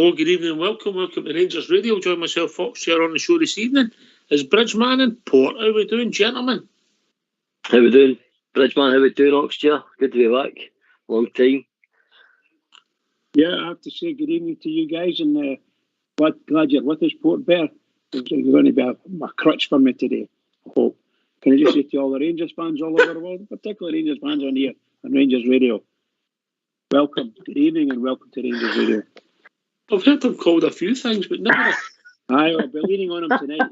Hello, good evening and welcome. Welcome to Rangers Radio. Join myself, Foxshare, on the show this evening is Bridgeman and Port. How are we doing, gentlemen? How we doing? Bridgeman, how we doing, Oxshare? Good to be back. Long time. Yeah, I have to say good evening to you guys, and glad you're with us, Port Bear. It's going to be a crutch for me today, I hope. Can I just say to all the Rangers fans all over the world, particularly Rangers fans on here on Rangers Radio, welcome, good evening, and welcome to Rangers Radio. I've heard them called a few things, but never. I'll be leaning on him tonight.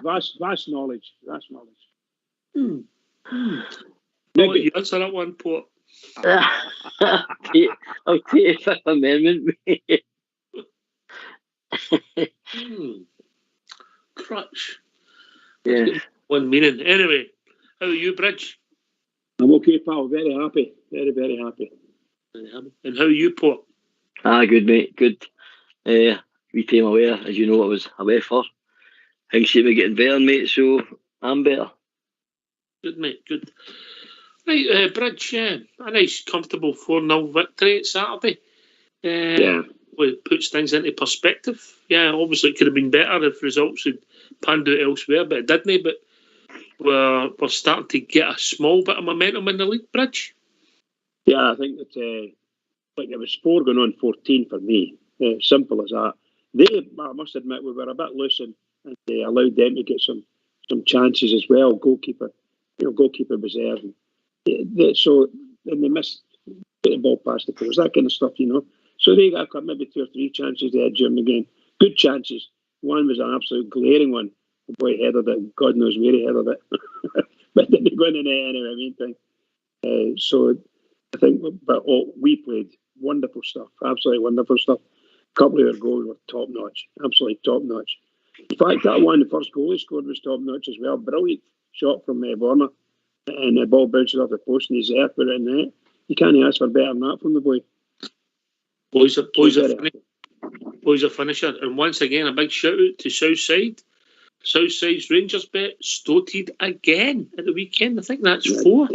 Vast knowledge. I'll let you answer that one, Port. I'll take Fifth Amendment, mate. Crutch. Yeah. One meaning. Anyway, how are you, Bridge? I'm okay, pal. Very happy. Very, very happy. Very happy. And how are you, Port? Good, mate. Good. We came away, as you know, I was away for. Things seem to be getting better, mate, so I'm better. Good, mate. Good. Right, Bridge, a nice, comfortable 4-0 victory at Saturday. Yeah. It puts things into perspective. Yeah, obviously it could have been better if results had panned out elsewhere, but it didn't. But we're starting to get a small bit of momentum in the league, Bridge. Yeah, I think that it was 4 going on 14 for me. Simple as that. I must admit, we were a bit loose and they allowed them to get some chances as well. Goalkeeper reserve. So then they missed the ball past the post, that kind of stuff, So they got maybe 2 or 3 chances they had during the game. Good chances. One was an absolute glaring one. The boy headed it. God knows where he headed it. But didn't go in the net anyway, meantime. So I think, we played wonderful stuff. Absolutely wonderful stuff. A couple of our goals were top notch. Absolutely top notch. In fact, that one, the first goal he scored, was top notch as well. Brilliant shot from Warner. And the ball bounces off the post and he's there for it in the net. You can't ask for better than that from the boy. Boy's a finisher. And once again, a big shout out to Southside. Southside's Rangers bet stoated again at the weekend. I think that's 4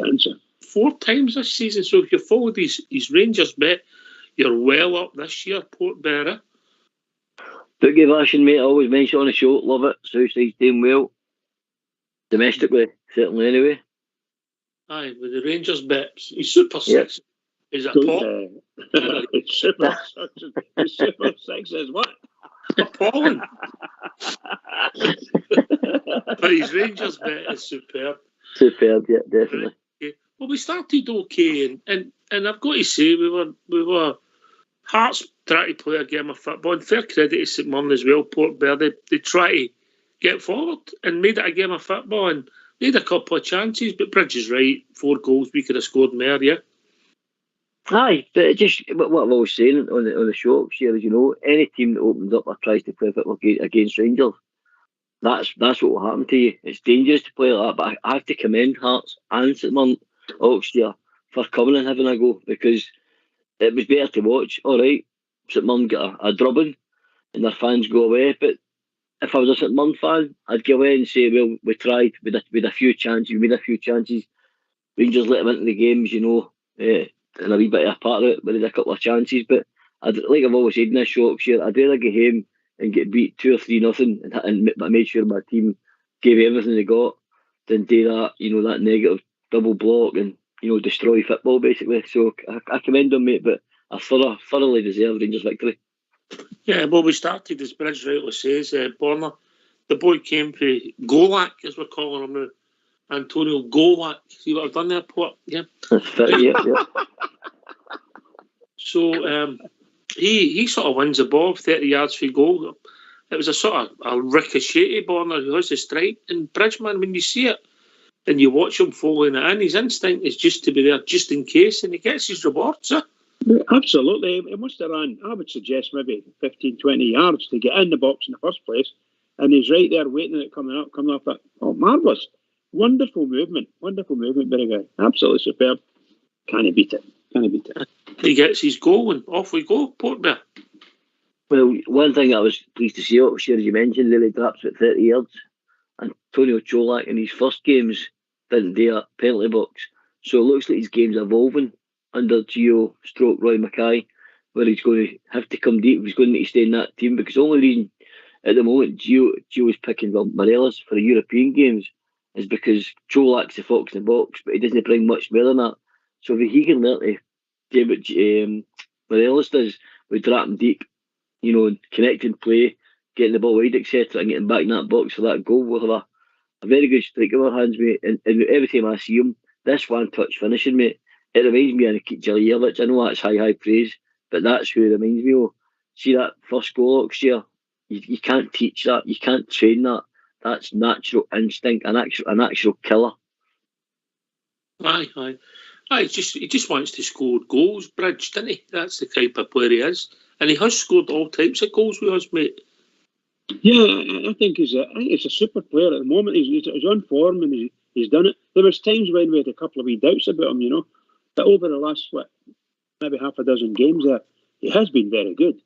times this season. So if you followed his Rangers bet, you're well up this year, Port Bearer. Boogie Vashon, mate, I always mention on the show, love it. Southside's doing well. Domestically, certainly anyway. Aye, with the Rangers bets. He's Super 6. Is it Pop? Super 6 is what? Appalling. But his Rangers bet is superb. Superb, yeah, definitely. Right. Well, we started okay, and I've got to say we were Hearts trying to play a game of football. And fair credit to St Mirren as well, Port Bear. They try to get forward and made it a game of football, and they had a couple of chances. But Bridge is right. 4 goals, we could have scored more. Yeah. Aye, but it just what I've always saying on the show, share, as you know, any team that opens up or tries to play football against Rangers, that's what will happen to you. It's dangerous to play like that, but I have to commend Hearts and St Mirren Oxford for coming and having a go, because it was better to watch. All right, St Mirren get a drubbing and their fans go away, but if I was a St Mirren fan, I'd go away and say, well, we tried with a few chances, we made a few chances. Rangers let them into the games, and a wee bit of a part of it, but there's a couple of chances. But like I've always said in this show, I'd rather get home and get beat 2 or 3-0 and made sure my team gave everything they got than do that, that negative double block and, destroy football basically. So I commend them, mate, but a thoroughly deserved Rangers victory. Yeah, well, we started, as Bridge rightly says, Borna. The boy came for Colak, as we're calling him now. Antonio Colak. See what I've done there, Port? Yeah. Yeah. So he sort of wins the ball 30 yards for goal. It was a sort of a ricochet Borna who has the strike. And Bridgeman, when you see it and you watch him following it in, his instinct is just to be there just in case, and he gets his rewards. Absolutely. It must have run, I would suggest, maybe 15, 20 yards to get in the box in the first place. And he's right there waiting at it coming up. Oh, marvellous. Wonderful movement, very good. Absolutely superb. Can't beat it. He gets his goal and off we go, Port Bear. Well, one thing I was pleased to see, as you mentioned, Lily Traps at 30 yards. Antonio Colak in his first games didn't do a penalty box. So it looks like his game's evolving under Gio / Roy Mackay. where he's going to have to come deep. He's going to need to stay in that team, because the only reason at the moment Gio's picking Morelos for the European games is because Colak's the fox in the box, but he doesn't bring much more than that. So if he can learn to do what Morelos does, with dropping deep, connecting play, getting the ball wide, etc., and getting back in that box for that goal, we'll have a very good striker in our hands, mate. And every time I see him, this one-touch finishing, mate, it reminds me of Jalijevic. I know that's high praise, but that's who it reminds me of. See that first goal last year? You can't teach that. You can't train that. That's natural instinct, an actual killer. Aye. He just wants to score goals, Bridge, doesn't he? That's the type of player he is. And he has scored all types of goals with us, mate. Yeah, I think he's a super player at the moment. He's on form and he's done it. There was times when we had a couple of wee doubts about him, but over the last, maybe half a dozen games there, he has been very good.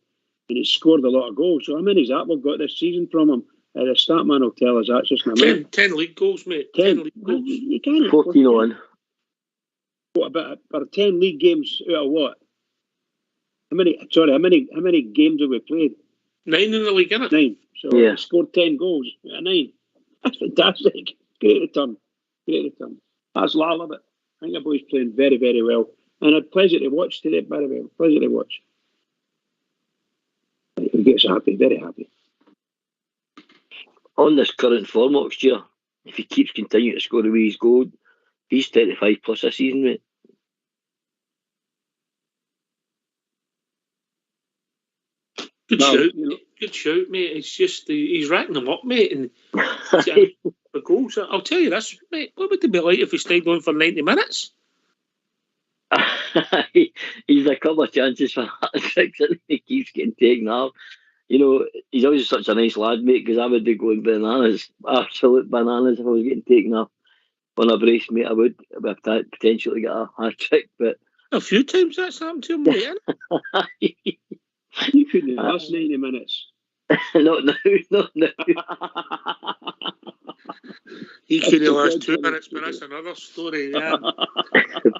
And he's scored a lot of goals. So how many's that we've got this season from him? The stat man will tell us that's just 10 league goals, mate. 10 league goals. You can't. 14-1. What about 10 league games out of what? How many games have we played? 9 in the league, innit? 9. So he scored 10 goals out of 9. That's fantastic. Great return. I love it. I think the boy's playing very, very well. And a pleasure to watch today, very well. Pleasure to watch. He gets happy, very happy. On this current form next year, if he keeps continuing to score the way he's going, he's 35 plus this season, mate. Good shout, mate. It's just he's racking them up, mate. And the goals. I'll tell you this, mate. What would it be like if he stayed on for 90 minutes? He's a couple of chances for hat-tricks and he keeps getting taken off. He's always such a nice lad, mate, because I would be going bananas, absolute bananas, if I was getting taken off on a brace, mate. I would have potentially get a hat-trick, but a few times that's happened to him, mate. You couldn't last 90 minutes. Not now. He couldn't last 2 minutes, but that's another story. Yeah.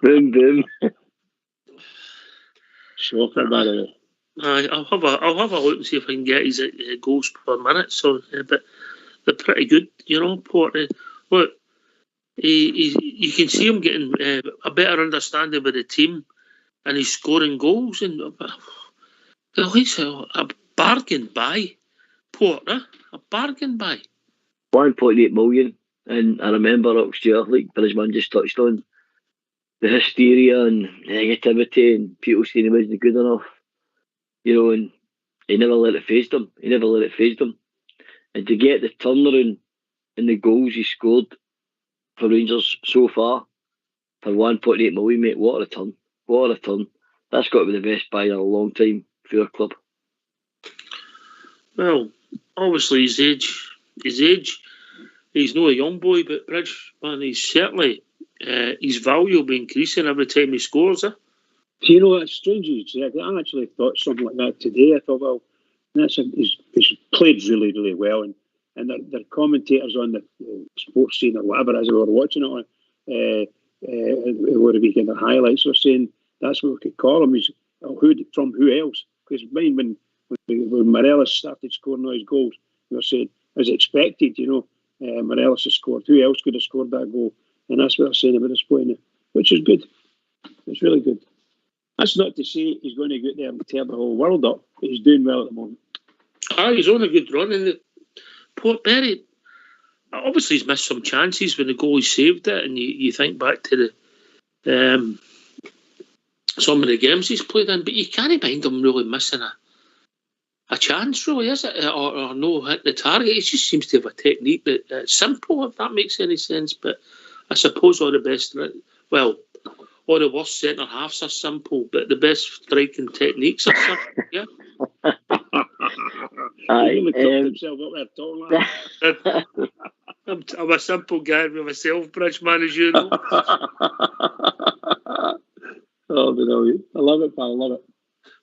Boom. Shocker, by the way. I'll have a look and see if I can get his goals per minute. So, but they're pretty good, Port. Look, you can see him getting a better understanding with the team, and he's scoring goals. And he's a bargain buy, Port. A bargain buy. 1.8 million, and I remember last year, like Bridgman just touched on, the hysteria and negativity and people saying he wasn't good enough. And he never let it phase them. And to get the turnaround in the goals he scored for Rangers so far for 1.8 million, mate, what a return. That's got to be the best buy in a long time for your club. Well, obviously his age, he's not a young boy, but Bridge, man, he's certainly, his value will be increasing every time he scores. It's strange you say. I actually thought something like that today. I thought, well, he's played really, really well, and the commentators on the sports scene or whatever as we were watching it on, were making their highlights, were saying that's what we could call him. He's from who else? Because when Morelos started scoring all his goals, they were saying, as expected, Morelos has scored. Who else could have scored that goal? And that's what they're saying about this point, which is good. It's really good. That's not to say he's going to go out there and tear the whole world up, but he's doing well at the moment. He's on a good run. And Port Berry, obviously he's missed some chances when the goalie saved it, and you think back to the some of the games he's played in, but you can't mind him really missing a chance, really, is it? Or no hit the target. He just seems to have a technique that's simple, if that makes any sense. But I suppose all the best, well, all the worst centre halves are simple, but the best striking techniques are simple. Yeah. Himself up there I'm a simple guy with myself, Bridge man, as you know. Oh, brilliant. I love it, pal. I love it.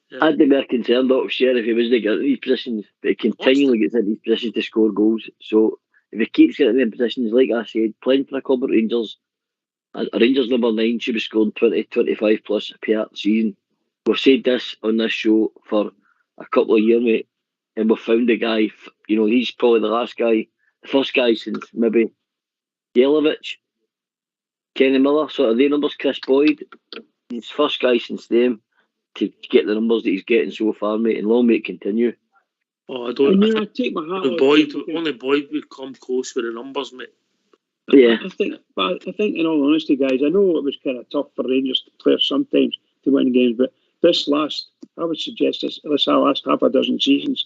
Yeah. I'd be more concerned, Share, if he was to get into these positions, but he continually gets into these positions to score goals. So if he keeps getting in positions, like I said, playing for a club at Rangers, a Rangers number 9 should be scoring 20, 25 plus per season. we've said this on this show for a couple of years, mate, and we've found a guy, he's probably the first guy since maybe Jelavic, Kenny Miller, sort of their numbers, Chris Boyd. He's the first guy since them to get the numbers that he's getting so far, mate, and long may it continue. Oh, I don't. I take my hat off. Only Boyd would come close with the numbers, mate. Yeah. I think in all honesty, guys, I know it was kind of tough for Rangers players sometimes to win games, but I would suggest this last half a dozen seasons,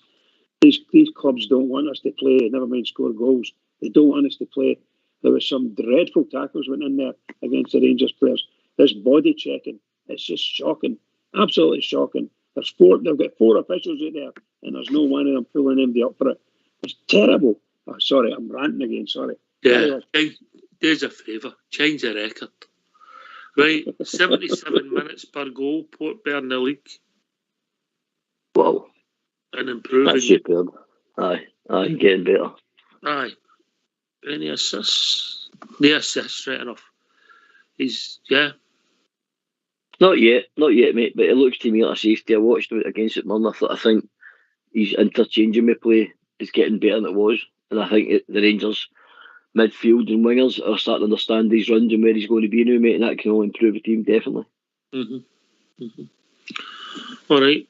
these clubs don't want us to play, never mind score goals. They don't want us to play. There was some dreadful tackles went in there against the Rangers players. This body checking, it's just shocking. Absolutely shocking. They've got 4 officials out there, and there's no one of them pulling anybody up for it. It's terrible. Oh, sorry, I'm ranting again, sorry. Yeah, there's a favour. Change the record. Right, 77 minutes per goal, Port Bear in the league. Wow. And improving. That's superb. Aye, getting better. Aye. Any assists? The assists, right enough. Not yet, mate, but it looks to me like a safety. I watched it against it, man. I think he's interchanging my play is getting better than it was. And I think the Rangers midfield and wingers are starting to understand these runs and where he's going to be now, mate, and that can only improve the team, definitely. All right.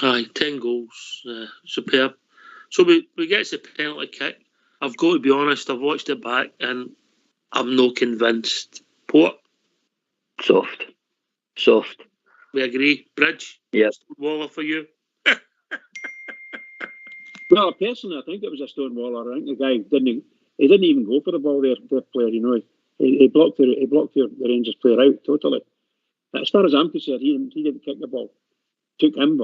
Aye, 10 goals. Superb. So we get the penalty kick. I've got to be honest, I've watched it back and I'm not convinced. Port? Soft. We agree. Bridge? Yep. Waller for you? Well, personally, I think it was a Stonewaller. I think the guy didn't even go for the ball there, the player, He blocked the Rangers player out totally. As far as I'm concerned, he didn't kick the ball. Took him.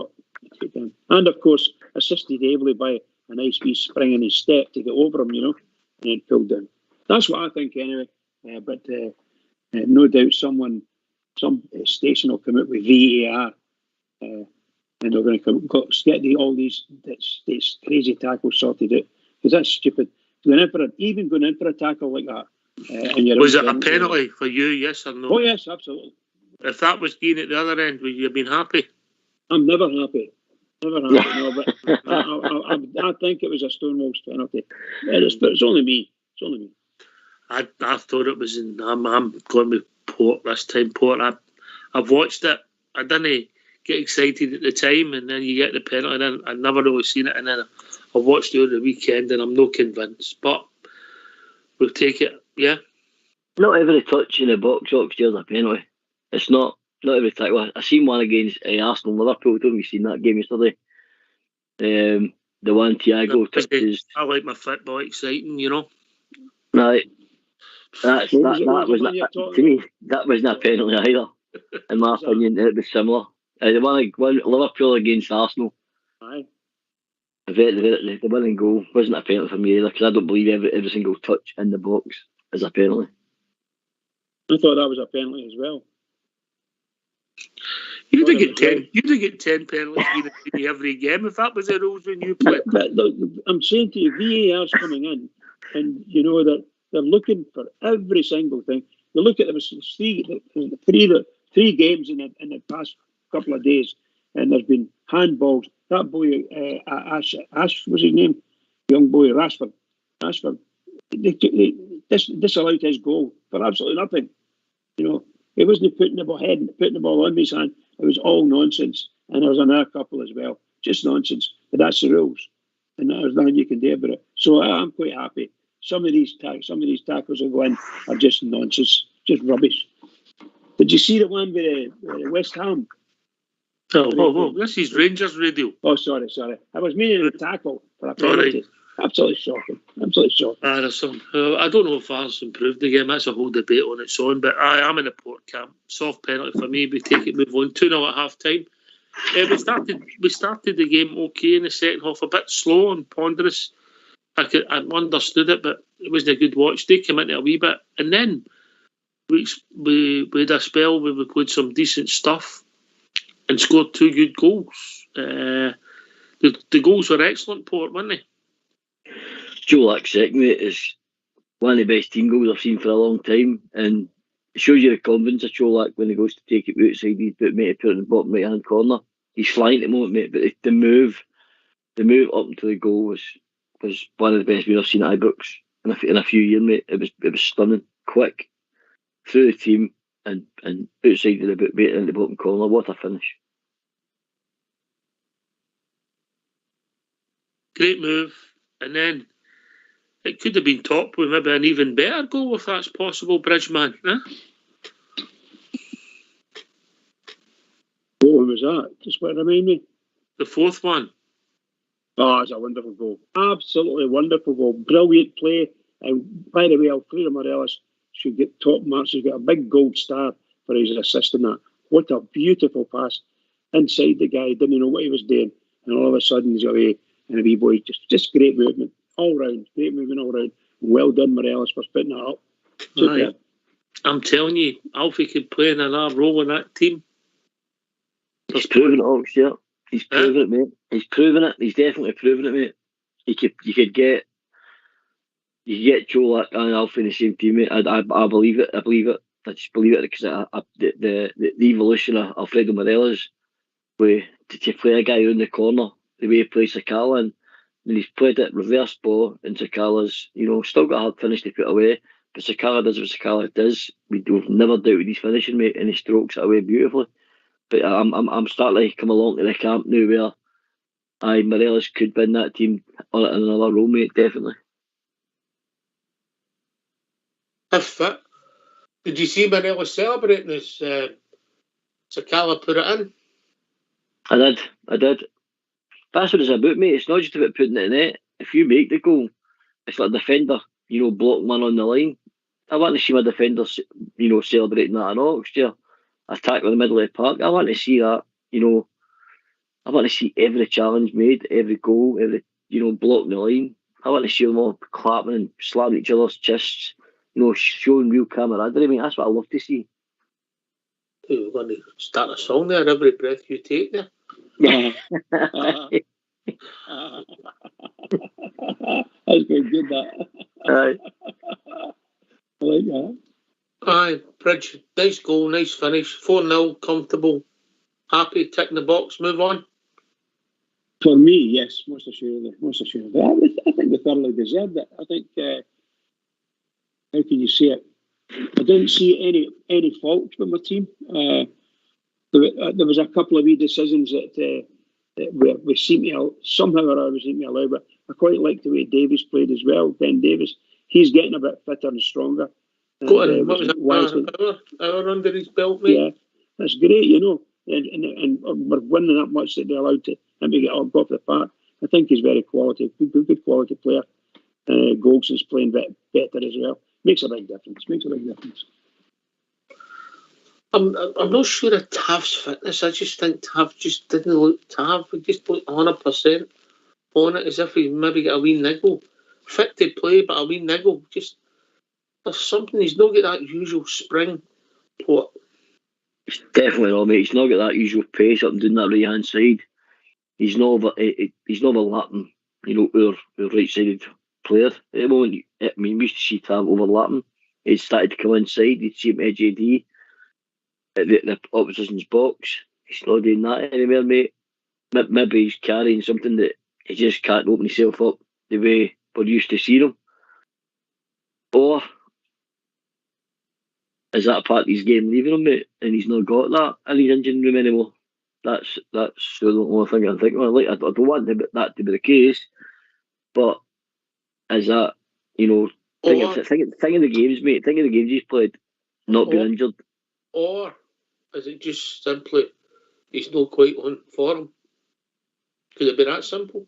And of course, assisted ably by a nice wee spring in his step to get over him, and then pulled down. That's what I think anyway. But no doubt some station will come out with VAR, and they're going to get all these crazy tackles sorted out, because that's stupid. Going in for a tackle like that. Was it a penalty for you? Yes or no? Oh yes, absolutely. If that was Dean at the other end, would you have been happy? I'm never happy. No, but I think it was a Stonewall's penalty. It's only me. I thought it was I'm going with Port this time. Port. I've watched it. I didn't get excited at the time, and then you get the penalty, and I've never really seen it, and then I watched it over the weekend, and I'm not convinced. But we'll take it. Yeah. Not every touch in the box deserves a penalty. It's not every tackle. I seen one against Arsenal Liverpool. Don't you seen that game yesterday? The one Thiago touches. I like my football exciting, Right. That was to me. That wasn't a penalty either. In my opinion, it was similar. The one Liverpool against Arsenal. Aye. The winning goal wasn't a penalty for me either, because I don't believe every single touch in the box is a penalty. I thought that was a penalty as well. You'd get 10 penalties in every game if that was the rules when you played. But look, I'm saying to you, VAR's coming in, and that they're looking for every single thing. You look at there was three games in the past couple of days, and there's been handballs. That boy, Ash was his name, young boy Rashford. They disallowed his goal for absolutely nothing. He wasn't putting the ball on his hand. It was all nonsense. And there was another couple as well. Just nonsense. But that's the rules. And there's nothing you can do about it. So I'm quite happy. Some of these tackles that go in are just nonsense. Just rubbish. Did you see the one with West Ham? Oh, this is Rangers Radio. Oh, sorry. I was meaning a tackle for a penalty. Absolutely shocking. I don't know if VAR's improved the game. That's a whole debate on its own. But I'm in the Port camp. Soft penalty for me. We take it, move on. 2-0 at half time. We started the game okay in the second half, a bit slow and ponderous. I understood it, but it wasn't a good watch. They came into a wee bit, and then we had a spell where we played some decent stuff and scored 2 good goals. The goals were excellent, Port, weren't they? Colak second, mate, is one of the best team goals I've seen for a long time, and shows you the confidence of Colak when he goes to take it outside. He's put it in the bottom right hand corner. He's flying at the moment, mate. But the move up into the goal was one of the best we've ever seen at Ibrox in a few years, mate. It was stunning, quick through the team and outside of the boot, mate, in the bottom corner. What a finish! Great move, and then it could have been topped with maybe an even better goal if that's possible, Bridgeman. Huh? What one was that? Just what remind me? The fourth one. Oh, it's a wonderful goal. Absolutely wonderful goal. Brilliant play. And by the way, Alfredo Morelos should get top marks. He's got a big gold star for his assist in that. What a beautiful pass. Inside the guy, didn't know what he was doing. And all of a sudden he's away. And a wee boy, just great movement. All round. Great movement all round. Well done, Morelos, for putting that up. Right. I'm telling you, Alfie could play in another role in that team. He's proven it, Ox, yeah. He's proven it, mate. He's proven it. He's definitely proven it, mate. You could get Colak and Alfie in the same team, mate. I believe it. I believe it. I just believe it because the evolution of Alfredo Morelos, to play a guy around the corner, the way he plays Sakala, and then he's played it reverse ball, and Sakala's, still got a hard finish to put away, but Sakala does what Sakala does. We've never doubted his finishing, mate, and he strokes it away beautifully. But I'm starting to come along to the camp now where Morelos could win that team on another role, mate, definitely. Did you see Morelos celebrating as Sakala put it in? I did. That's what it's about, mate. It's not just about putting it in net. If you make the goal, it's like a defender, block one on the line. I want to see my defenders, celebrating that in Oxford. Attack in the middle of the park. I want to see that, I want to see every challenge made, every goal, every, blocking the line. I want to see them all clapping and slapping each other's chests, showing real camaraderie. I mean, that's what I love to see. We're going to start a song there, every breath you take there. Yeah. That's very good, that. Aye. I like that. Aye, Bridge, nice goal, nice finish, 4-0, comfortable, happy, ticking the box, move on. For me, yes, most assuredly. I think they thoroughly deserved it. I think, how can you say it? I didn't see any faults with my team. There was a couple of wee decisions that we seem to, somehow or other, we seem to allow, but I quite like the way Davies played as well, Ben Davies. He's getting a bit fitter and stronger. What was it, hour under his belt, mate? Yeah, that's great, and we're winning that much that they're allowed to him to get up off the park. I think he's very quality, good quality player. Goldson's playing better as well. Makes a big difference. I'm not sure of Tav's fitness. I just think Tav just didn't look Tav. He just looked 100% on it, as if he maybe got a wee niggle. Fit to play, but a wee niggle. Just, there's something, he's not got that usual spring. What? He's definitely not, mate. He's not got that usual pace up and down that right hand side. He's not overlapping, our right-sided player. At the moment, we used to see Tav overlapping. He started to come inside. You'd see him edge AD at the opposition's box. He's not doing that anymore, mate. Maybe he's carrying something that he just can't open himself up the way we're used to seeing him. Or is that a part of his game leaving him, mate? And he's not got that in his engine room anymore. That's the only thing I'm thinking of. I don't want that to be the case, but is that, think of the games, mate. Think of the games he's played, not being injured. Or is it just simply he's not quite on form? Could it be that simple?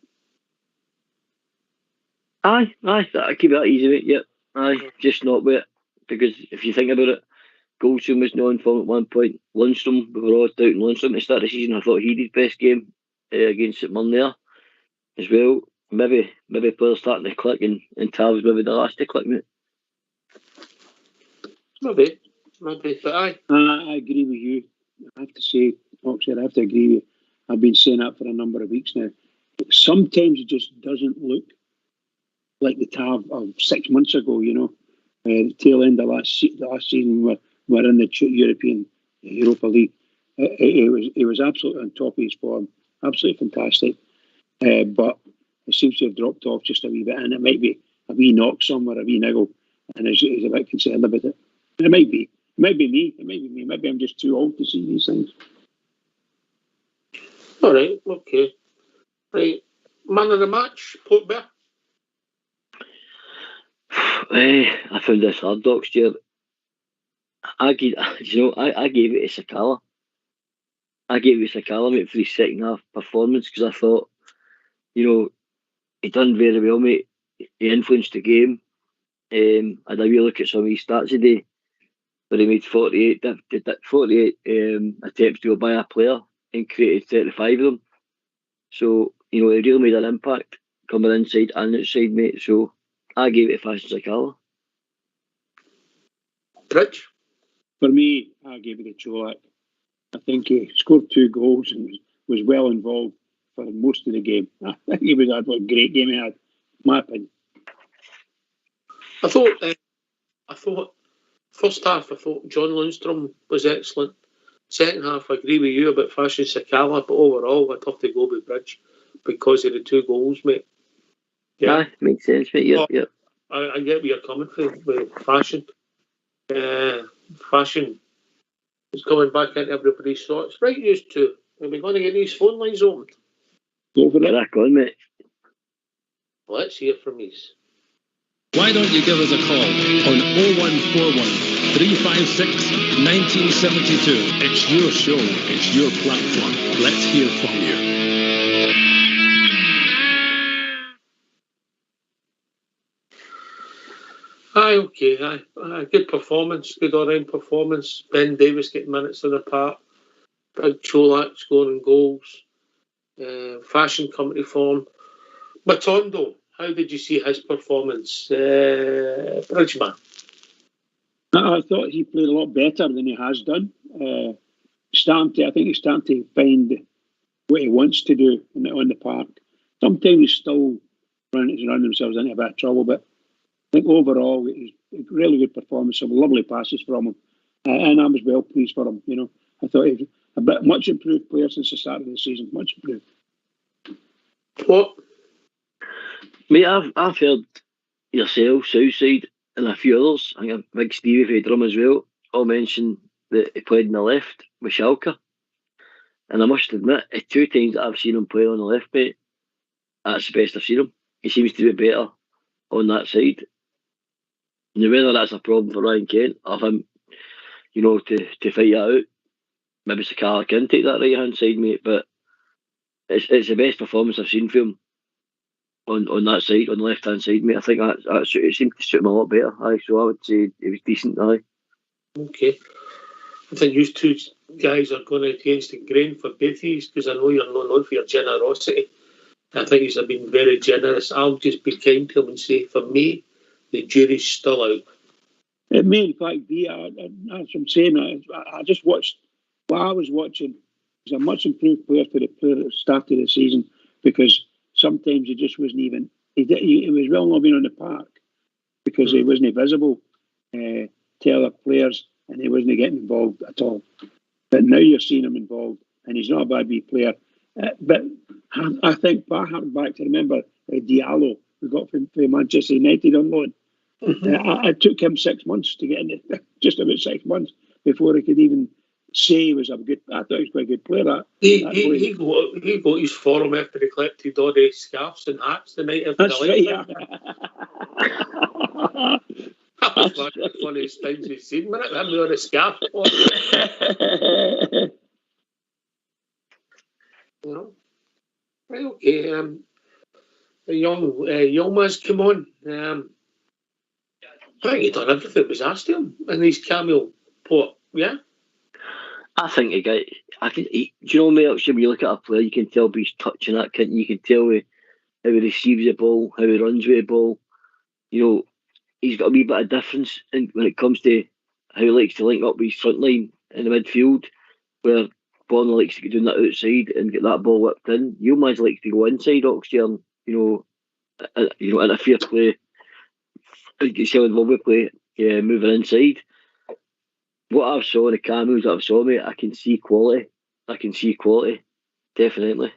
Aye, I keep that easy, mate. Yep, aye, just not with it. Because if you think about it, Goldson was not on form at one point. Lundstrom, we were all doubting Lundstrom at the start of the season. I thought he did best game against St Mirren there as well. Maybe players starting to click, and Tav was maybe the last to click, mate. Maybe, but aye. I agree with you. I have to say, Oxford, I have to agree with you. I've been saying that for a number of weeks now. But sometimes it just doesn't look like the Tav of 6 months ago, the tail end of last season, were in the European Europa League. He was absolutely on top of his form, absolutely fantastic. But it seems to have dropped off just a wee bit, and it might be a wee knock somewhere, a wee niggle, and he's a bit concerned about it. And it might be me. Maybe I'm just too old to see these things. All right, okay. Right, man of the match, Port Bear. I found this hard, Doc Stuart. I gave it to Sakala. I gave it to Sakala, mate, for his second half performance, because I thought, he done very well, mate. He influenced the game. I had a wee look at some of his stats today, where he made 48 attempts to go by a player and created 35 of them. So, he really made an impact coming inside and outside, mate. So, I gave it to Fashion Sakala. Bridge? For me, I gave it to Colak. I think he scored 2 goals and was well involved for most of the game. I think he was had a great game he had, in my opinion. I thought first half, I thought John Lundstrom was excellent. Second half, I agree with you about Fashion Sakala, but overall, I'd have to go with Bridge because of the 2 goals, mate. Yeah, makes sense, mate. Yep. I get where you're coming from with Fashion. Fashion is coming back into everybody's thoughts. Right, you two. Are we going to get these phone lines opened? Go for it. Crack on, mate. Let's hear from these. Why don't you give us a call on 0141 356 1972? It's your show. It's your platform. Let's hear from you. Aye, good performance, good all-round performance. Ben Davies getting minutes in the park. Big Colak scoring goals. Fashion company form. Matondo, how did you see his performance? Bridgeman? I thought he played a lot better than he has done. I think he's starting to find what he wants to do on the park. Sometimes he's still running themselves into a bit of trouble, but I think overall it's a really good performance, some lovely passes from him, and I was well pleased for him. I thought he was a much improved player since the start of the season, much improved. What? Mate, I've heard yourself, Southside, and a few others. I think Big Stevie for drum as well, all mentioned that he played on the left with Schalke. And I must admit, 2 times that I've seen him play on the left, mate, that's the best I've seen him. He seems to be better on that side. Now, whether that's a problem for Ryan Kent or him, to fight that out, maybe Sakala can take that right-hand side, mate, but it's the best performance I've seen from him on that side, on the left-hand side, mate. I think that it seemed to suit him a lot better, aye, so I would say it was decent, aye. Okay. I think you 2 guys are going against the grain for both of these, because I know you're not known for your generosity. I think he's been very generous. I'll just be kind to him and say, for me, the jury's still out. It may in fact be. That's what I'm saying. I just watched. While I was watching, he's a much improved player to the player at the start of the season, because sometimes he just wasn't even. He was well not being on the park because he wasn't visible to other players and he wasn't getting involved at all. But now you're seeing him involved, and he's not a bad wee player. But I think back to remember Diallo, we got from Manchester United on loan. Mm-hmm. It took him 6 months to get in it, just about 6 months before he could even say he was a good. I thought he was quite a good player. He got his forum after he collected all the scarves and hats the night after. That's the right. Yeah. That was one of the funniest things you've seen, wasn't it? Him with all the scarf on. Right, okay. The young man's come on. I think he done everything that was asked of him in his cameo port. Yeah. I think he got. Do you know me? Actually, when you look at a player, you can tell by his touching that kid. You can tell how he receives the ball, how he runs with the ball. He's got a wee bit of difference when it comes to how he likes to link up with his front line in the midfield, where Bonner likes to get down that outside and get that ball whipped in. Yilmaz likes to go inside Oxford, in a fair play, get involved with play, moving inside. what I've saw in the cameos that I've saw, mate, I can see quality. Definitely.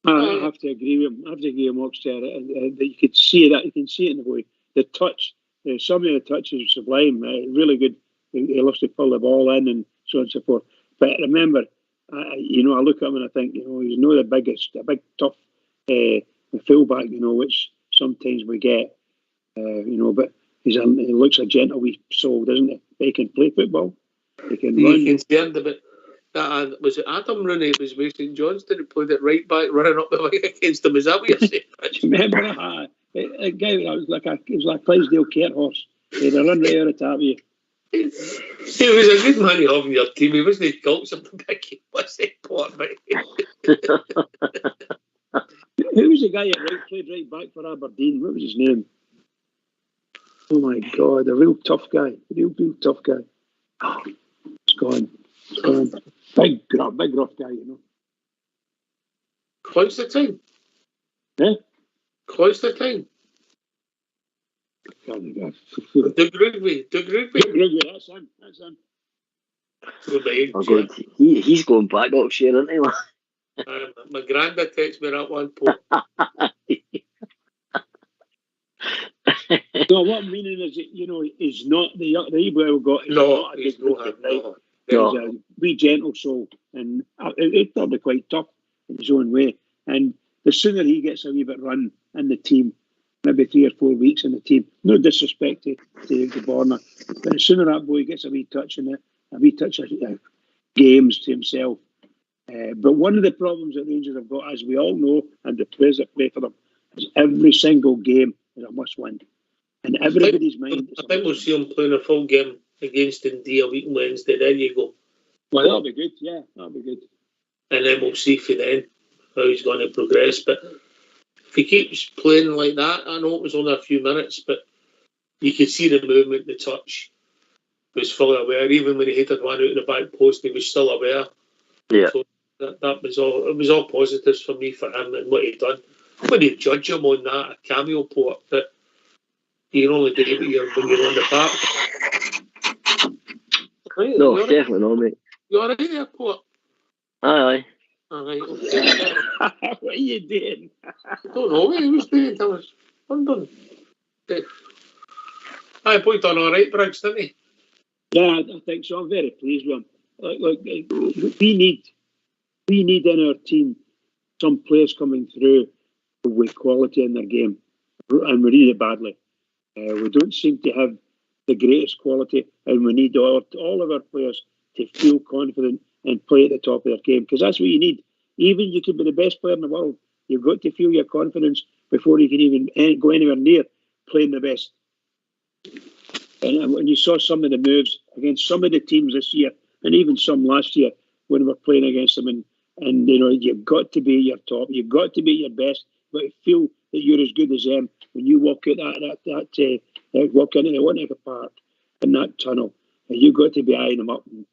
I have to agree with him. Oxter. You could see that. You can see it in the way. The touch. Some of the touches are sublime. Really good. He loves to pull the ball in and so on and so forth. But remember, I look at him and I think, he's not the biggest, a big tough fullback, which sometimes we get, but he looks a gentle wee soul, doesn't he? He can play football. He can run. Concerned about that. Was it Adam Rooney? It was Mason Johnston who played it right back, running up the wing against him. Is that what you're saying? Remember that? A guy that was like Clydesdale Cart horse. He'd run right out of the top of you. He was a good man to have in your team. He wasn't called something big. He wasn't poor, mate. Who was the guy that played right back for Aberdeen? What was his name? Oh my God, a real tough guy. Real tough guy. Oh, it's gone. Big rough guy, Constantine? Eh? Constantine? Doug Rugby, that's him. He's going back Oxshire, isn't he? My granddad texted me that one point. No, what I'm meaning is that, he's not the Ebro got. No, he's not. He's a wee gentle soul, and it's probably quite tough in his own way. And the sooner he gets a wee bit run in the team, maybe 3 or 4 weeks in the team, no disrespect to Borna, but the sooner that boy gets a wee touch in it, a wee touch of games to himself. But one of the problems that Rangers have got, as we all know, and the players that play for them, is every single game is a must-win. And everybody's mind. I think we'll see him playing a full game against Dundee a week on Wednesday. There you go. Well, that'll be good. Yeah, that'll be good. And then we'll see for then how he's going to progress. But if he keeps playing like that, I know it was only a few minutes, but you could see the movement, the touch. He was fully aware. Even when he headed one out in the back post, he was still aware. Yeah. So that was all. It was all positives for me for him and what he'd done. I wouldn't judge him on that, a cameo port, but you can only do it when you're on the park. Right, no, definitely not, mate. You alright there, Port? Aye. Alright, okay. What are you doing? I don't know what he was doing. I was wondering. Aye, boy done alright, Briggs, didn't he? Yeah, I think so. I'm very pleased with him. Look, we need in our team some players coming through with quality in their game, and we need it badly. We don't seem to have the greatest quality, and we need all of our players to feel confident and play at the top of their game, because that's what you need. Even you could be the best player in the world, you've got to feel your confidence before you can even go anywhere near playing the best. And when you saw some of the moves against some of the teams this year, and even some last year when we were playing against them, and you've got to be at your top, you've got to be at your best, but feel that you're as good as them when you walk out walk into the Wanaka Park in that tunnel, and you've got to be eyeing them up and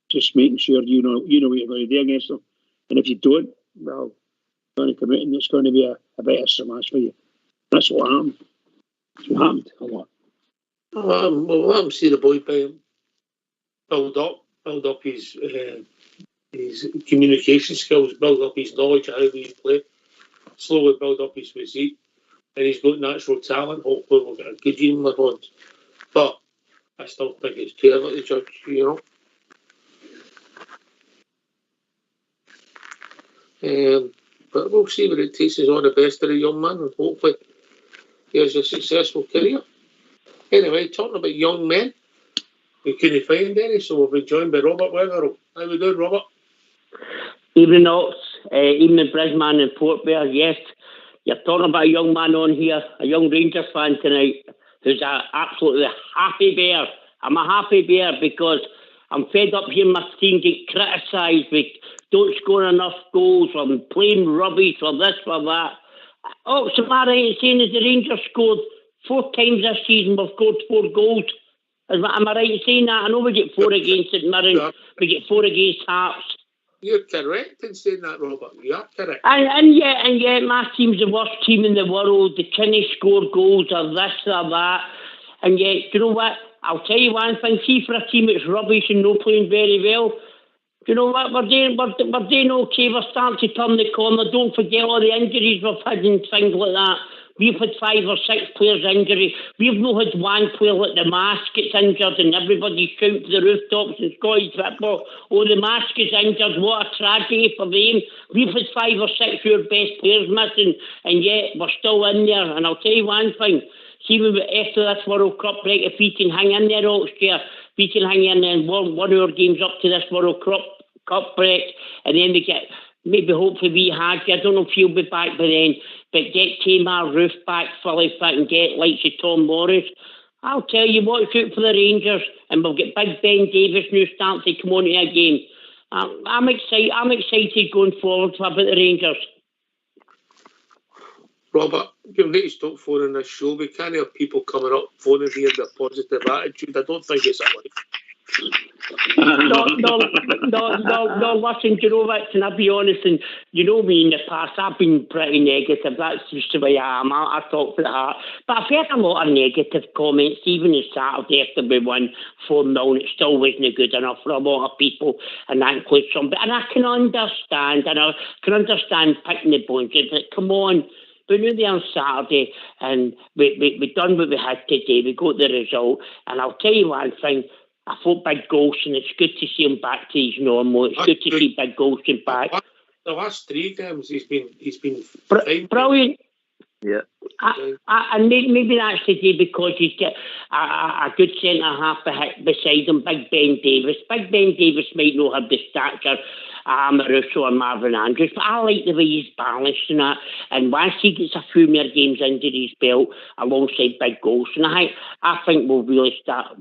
just making sure you know what you're going to do against them. And if you don't, well, you're going to come out and it's going to be a bit of smash for you. That's what happened. That's what happened a lot. Well, let him see the boy build up his communication skills, build up his knowledge of how we play, slowly build up his physique, and he's got natural talent. Hopefully we'll get a good team with on. But I still think it's too early to judge, But we'll see where it takes us on, the best of the young man, and hopefully he has a successful career. Anyway, talking about young men, we couldn't find any, so we've been joined by Robert Weatherall. How we doing, Robert? Evening, Ox. Evening, Bridgeman and Port Bear. Yes, you're talking about a young man on here, a young Rangers fan tonight, who's an absolutely happy bear. I'm a happy bear because I'm fed up hearing my team get criticised. We don't score enough goals, I'm playing rubbish, or this, or that. Oh, so am I right in saying that the Rangers scored 4 times this season, we've scored 4 goals? Am I right in saying that? I know we get 4 against St Mirren, we get 4 against Hearts. You're correct in saying that, Robert. You are correct. And yet, my team's the worst team in the world. They can't score goals or this or that. And yet, do you know what? I'll tell you one thing, see for a team that's rubbish and not playing very well, you know what, we're doing okay, we're starting to turn the corner. Don't forget all the injuries we've had and things like that. We've had 5 or 6 players injury. We've not had one player like the Mask gets injured and everybody's shouting to the rooftops in Scottish football, oh, the Mask is injured, what a tragedy for them. We've had 5 or 6 of your best players missing, and yet we're still in there. And I'll tell you one thing, see, after this World Cup break, if we can hang in there, Oxford, we can hang in there and one of our games up to this World Cup break, and then we get, maybe hopefully we had, I don't know if he'll be back by then, but get Tamar Roof back fully fit and get likes of Tom Morris. I'll tell you, watch out for the Rangers, and we'll get Big Ben Davis now starting to come on to a game. I'm excited going forward about the Rangers. Robert, you'll need to stop phoning this show. We can't have people coming up phoning here with a positive attitude. I don't think it's a life. No, listen, you know what, and I'll be honest, and you know me in the past, I've been pretty negative. That's just the way I am. I talk for the heart. But I've heard a lot of negative comments, even on Saturday after we won 4-0, and it still wasn't good enough for a lot of people, and that includes some. And I can understand, picking the bones. But come on, we knew there on Saturday, and we done what we had today. We got the result, and I'll tell you one thing. I thought Big Golson, it's good to see him back to his normal. It's good to see Big Golson back. The last 3 games, he's been brilliant. Yeah. And maybe that's today because he's got a good centre half beside him, Big Ben Davis. Big Ben Davis might not have the stature Russo or Marvin Andrews, but I like the way he's balanced and that. And once he gets a few more games under his belt alongside Big Golson, I think we'll start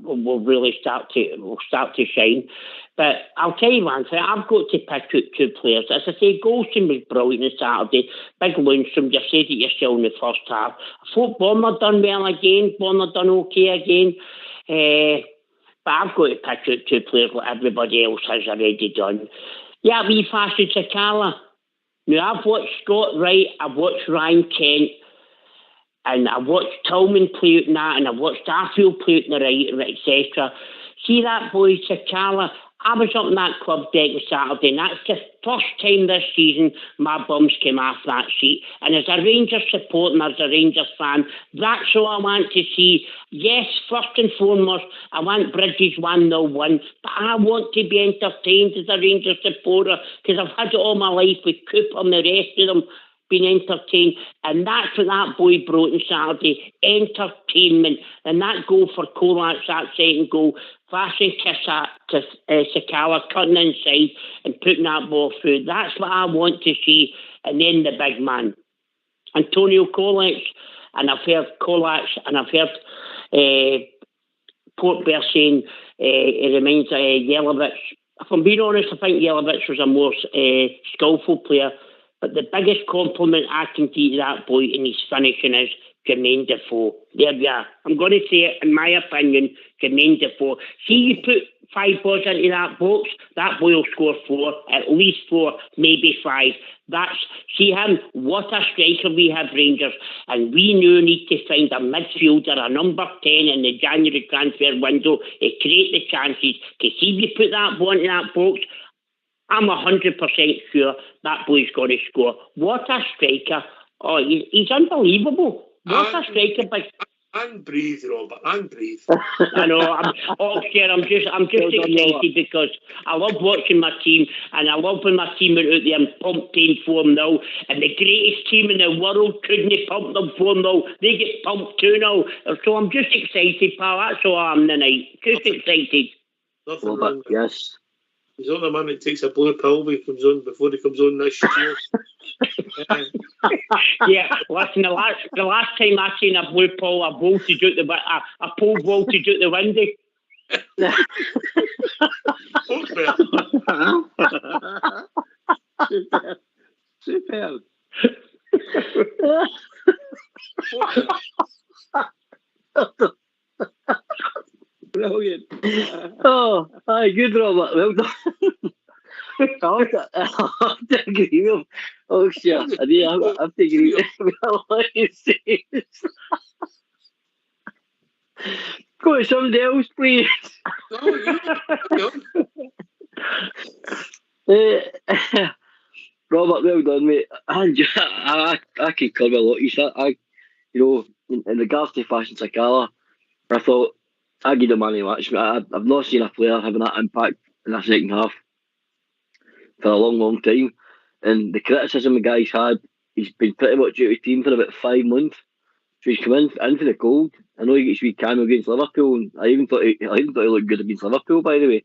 to shine. But I'll tell you one thing, I've got to pick out 2 players. As I say, Golson was brilliant on Saturday. Big Lundstrom, you said it yourself in the first half. I thought Bonner done well again. Bonner done okay again. But I've got to pick out 2 players like everybody else has already done. Yeah, we fasted Sakala. Now, I've watched Scott Wright, I've watched Ryan Kent, and I've watched Tillman play out in that, and I've watched Arfield play out in the right, etc. See that boy, Sakala? I was up in that club deck on Saturday, and that's the first time this season my bums came off that seat. And as a Rangers supporter and as a Rangers fan, that's all I want to see. Yes, first and foremost, I want Bridges 1-0 win, but I want to be entertained as a Rangers supporter because I've had it all my life with Cooper and the rest of them being entertained, and that's what that boy brought on Saturday, entertainment. And that goal for Colak, that second goal, flashing kiss to Sakala, cutting inside and putting that ball through. That's what I want to see. And then the big man, Antonio Colak, and I've heard Colak, and I've heard Port Bear saying it reminds Yelovich. If I'm being honest, I think Yelovich was a more skillful player. But the biggest compliment I can give to that boy in his finishing is Jermaine Defoe. There we are. I'm going to say it, in my opinion, Jermaine Defoe. See, you put 5 balls into that box, that boy will score 4, at least 4, maybe 5. See him, what a striker we have, Rangers. And we now need to find a midfielder, a number 10 in the January transfer window to create the chances. Because see, if you put that ball into that box, I'm 100% sure that boy's going to score. What a striker. Oh, he's unbelievable. What a striker. But and breathe, Robert, and breathe. I know. I'm just excited because I love watching my team, and I love when my team are out there and pumped 10-4-0, and the greatest team in the world couldn't pump them 4-0. They get pumped 2-0. So I'm just excited, pal. That's all I am tonight. Just excited. Nothing wrong. Yes. He's not the man that takes a blue pill before he comes on this year. Yeah, listen, the last time I seen a blue pill, I voltage out a pole voltage out the window. Superb. Brilliant. Oh, aye, good, Robert. Well done. I have to agree with him. Oh, sure. I have to agree with what he says. Go to somebody else, please. No, Robert, well done, mate. I could cover a lot. In regards to fashion Sakala, I thought I give him man of the match. I've not seen a player having that impact in the second half for a long, long time. And the criticism the guy's had, he's been pretty much out of the team for about 5 months. So he's come in for the cold. I know he gets wee cameo against Liverpool, and I even thought he looked good against Liverpool, by the way.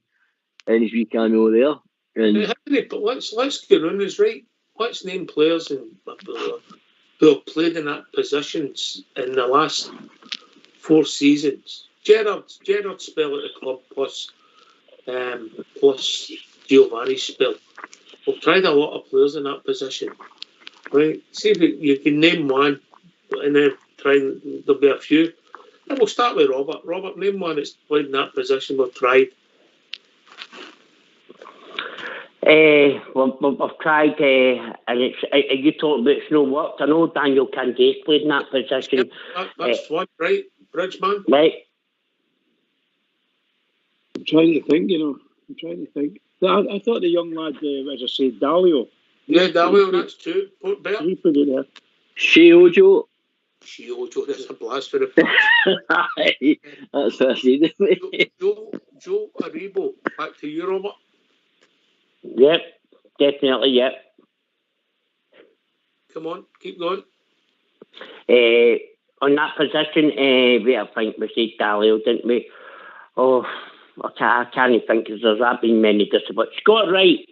And his wee cameo there. And but let's get on this right. Let's name players who have played in that positions in the last 4 seasons. Gerrard's spell at the club plus Giovanni's spell. We've tried a lot of players in that position. Right? See if you can name one, and then there'll be a few. And we'll start with Robert. Robert, name one that's played in that position we've tried. We've tried, and you talk about it's no work. I know Daniel Candace played in that position. Yep, that's one, right? Bridgeman. Right. I'm trying to think, I thought the young lad, as I said, Dalio. Yeah, Dalio, that's two. Port Bell. He put it there. Shiojo, there's a blast for the past. that's what I said. Joe Aribo, back to you, Robert. Yep, definitely, yep. Come on, keep going. On that position, I think we said Dalio, didn't we? Oh, I can't think because there's not been many but Scott Wright,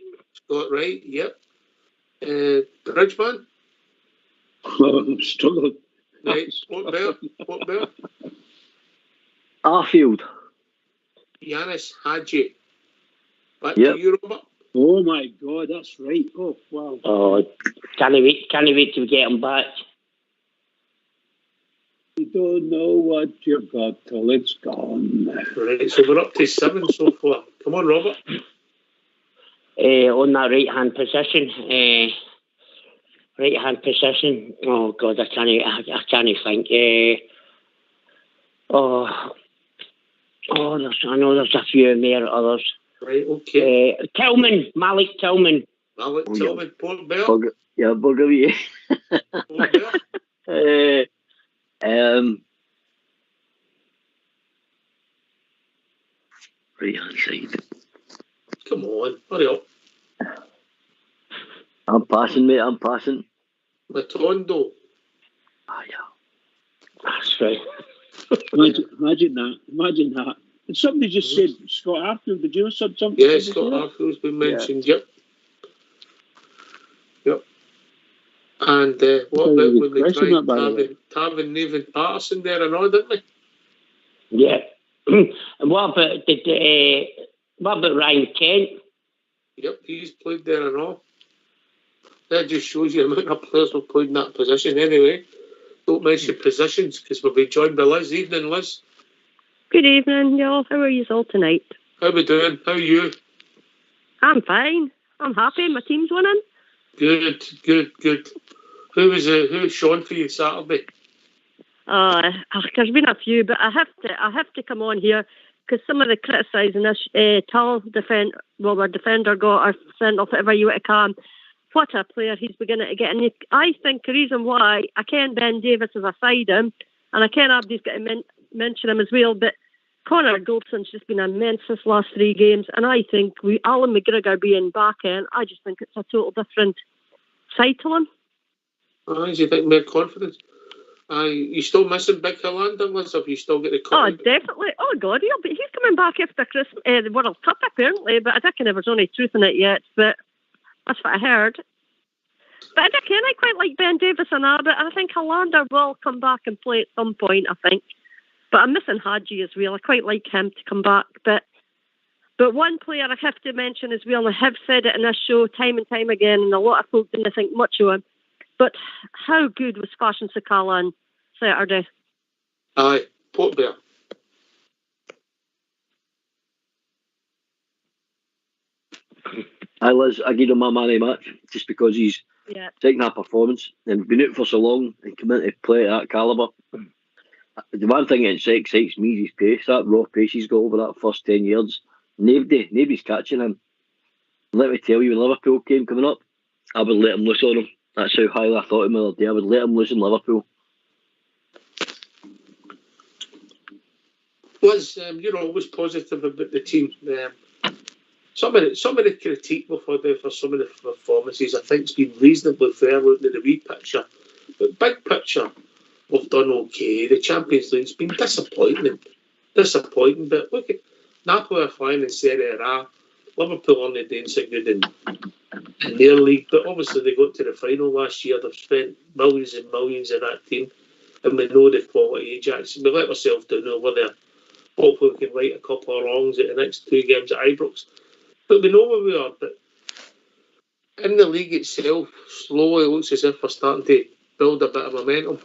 yep. Bridgeman. I'm struggling. Right, Port Bell. Arfield. Yanis Hadji. Back Yep. to you, Robert. Oh my God, that's right. Oh wow. Oh, can't wait to get him back. You don't know what you've got till it's gone. Right, so we're up to 7 so far. Come on, Robert. On that right-hand position. Oh God, I can't think. I know there's a few more others. Right, okay. Malik Tillman. Port Bell. Buggery. Port Bell. Right hand side. Come on, hurry up. I'm passing, mate. I'm passing. Matondo. Yeah. That's right. Imagine that. And somebody just said Scott Arfield. Did you know something? Yeah, Scott Arfield's been mentioned. Yep. And what about when they tried Tavin Nathan Patterson there and all, didn't they? Yeah. And what about Ryan Kent? Yep, he's played there and all. That just shows you the amount of players who've played in that position anyway. Don't mention positions because we'll be joined by Liz. Evening, Liz. Good evening, y'all. How are you all tonight? How we doing? How are you? I'm fine. I'm happy. My team's winning. Good. Who's Sean for you Saturday? There's been a few, but I have to come on here because some of the criticising this tall our defender got or sent off whatever you can. What a player he's beginning to get. And I think the reason why I ken Ben Davis as a side him, and I ken Abdi's got to mention him as well, but Connor Goldson's just been immense this last 3 games, and I think Alan McGregor being back in, I just think it's a total different side to him. You think more confidence? You still missing Big Hillander, Liz? Have you still got the confidence? Oh, definitely. Oh, God, he's coming back after the World Cup, apparently, but I reckon there's only truth in it yet, but that's what I heard. But I reckon I quite like Ben Davis and but I think Hillander will come back and play at some point, I think. But I'm missing Hadji as well. I quite like him to come back. But one player I have to mention as well, and I have said it in this show time and time again, and a lot of folk didn't think much of him, but how good was Fashion Sakala on Saturday? Aye, Port Bell. Liz, I give him my man of the match just because he's taking that performance and been out for so long and come in to play at that calibre. The one thing that excites me is his pace. That raw pace he's got over that first 10 yards. Nobody's catching him. Let me tell you, the Liverpool game coming up, I would let him loose on him. That's how highly I thought him the other day. I would let him loose in Liverpool. Was you're always positive about the team. Some of the critique we've had for some of the performances, I think, has been reasonably fair looking at the wee picture. But big picture, we've done okay. The Champions League's been disappointing. But look at Napoli are flying in Serie A. Liverpool only doing so good in their league, but obviously they got to the final last year. They've spent millions and millions in that team, and we know the quality of Ajax. We let ourselves down over there. Hopefully we can right a couple of wrongs at the next 2 games at Ibrox. But we know where we are. But in the league itself, slowly it looks as if we're starting to build a bit of momentum.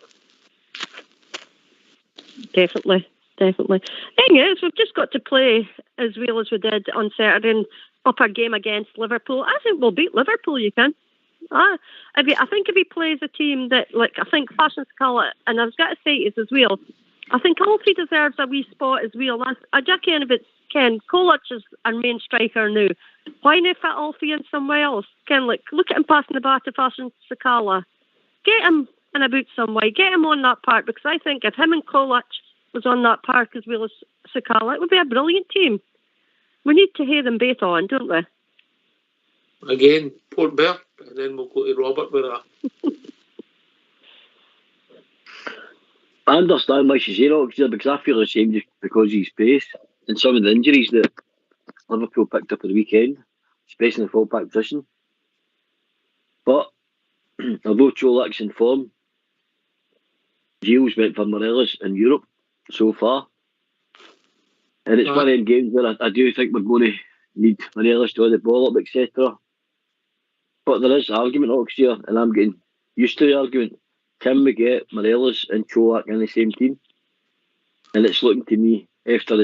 Definitely. Thing is, we've just got to play as well as we did on Saturday and up our game against Liverpool. I think we'll beat Liverpool, you can. I think if he plays a team that, like, I think Fashion Sakala, and I've got to say it as well, I think Alfie deserves a wee spot as well. I just can't if it's Ken. Colak is our main striker now. Why not fit Alfie in somewhere else? Ken, look at him passing the bar to Fashion Sakala. Get him in a boot some way. Get him on that park, because I think if him and Colak was on that park as well as Sakala, it would be a brilliant team. We need to hear them both on, don't we? Again, Port Bear, and then we'll go to Robert with that. I understand why she's here, because I feel the same just because of his pace and some of the injuries that Liverpool picked up at the weekend, especially in the full-back position. But although Colak's in form, Gilles went for Morelos in Europe so far. And it's one of them games where I do think we're going to need Morelos to hold the ball up, etc. But there is argument next year, and I'm getting used to the argument. Can we get Morelos and Colak in the same team? And it's looking to me, after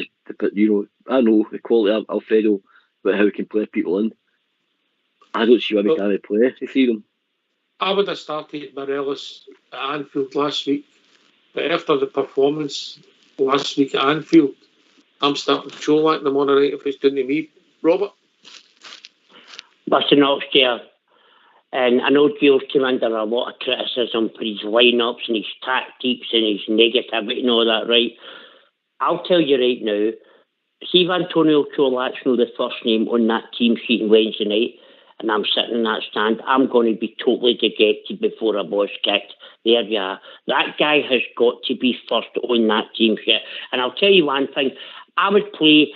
I know the quality of Alfredo, but how he can play people in. I don't see why we can't play the three of them. I would have started Morelos at Anfield last week, but after the performance last week at Anfield, I'm starting Colak in the morning night if it's down to me. Robert? That's an upstairs. And I know Gilles came under a lot of criticism for his lineups and his tactics and his negativity and all that, right? I'll tell you right now, see if Antonio Colak's not the first name on that team sheet on Wednesday night, and I'm sitting in that stand, I'm going to be totally dejected before a ball's kicked. There you are. That guy has got to be first on that team sheet. And I'll tell you one thing, I would play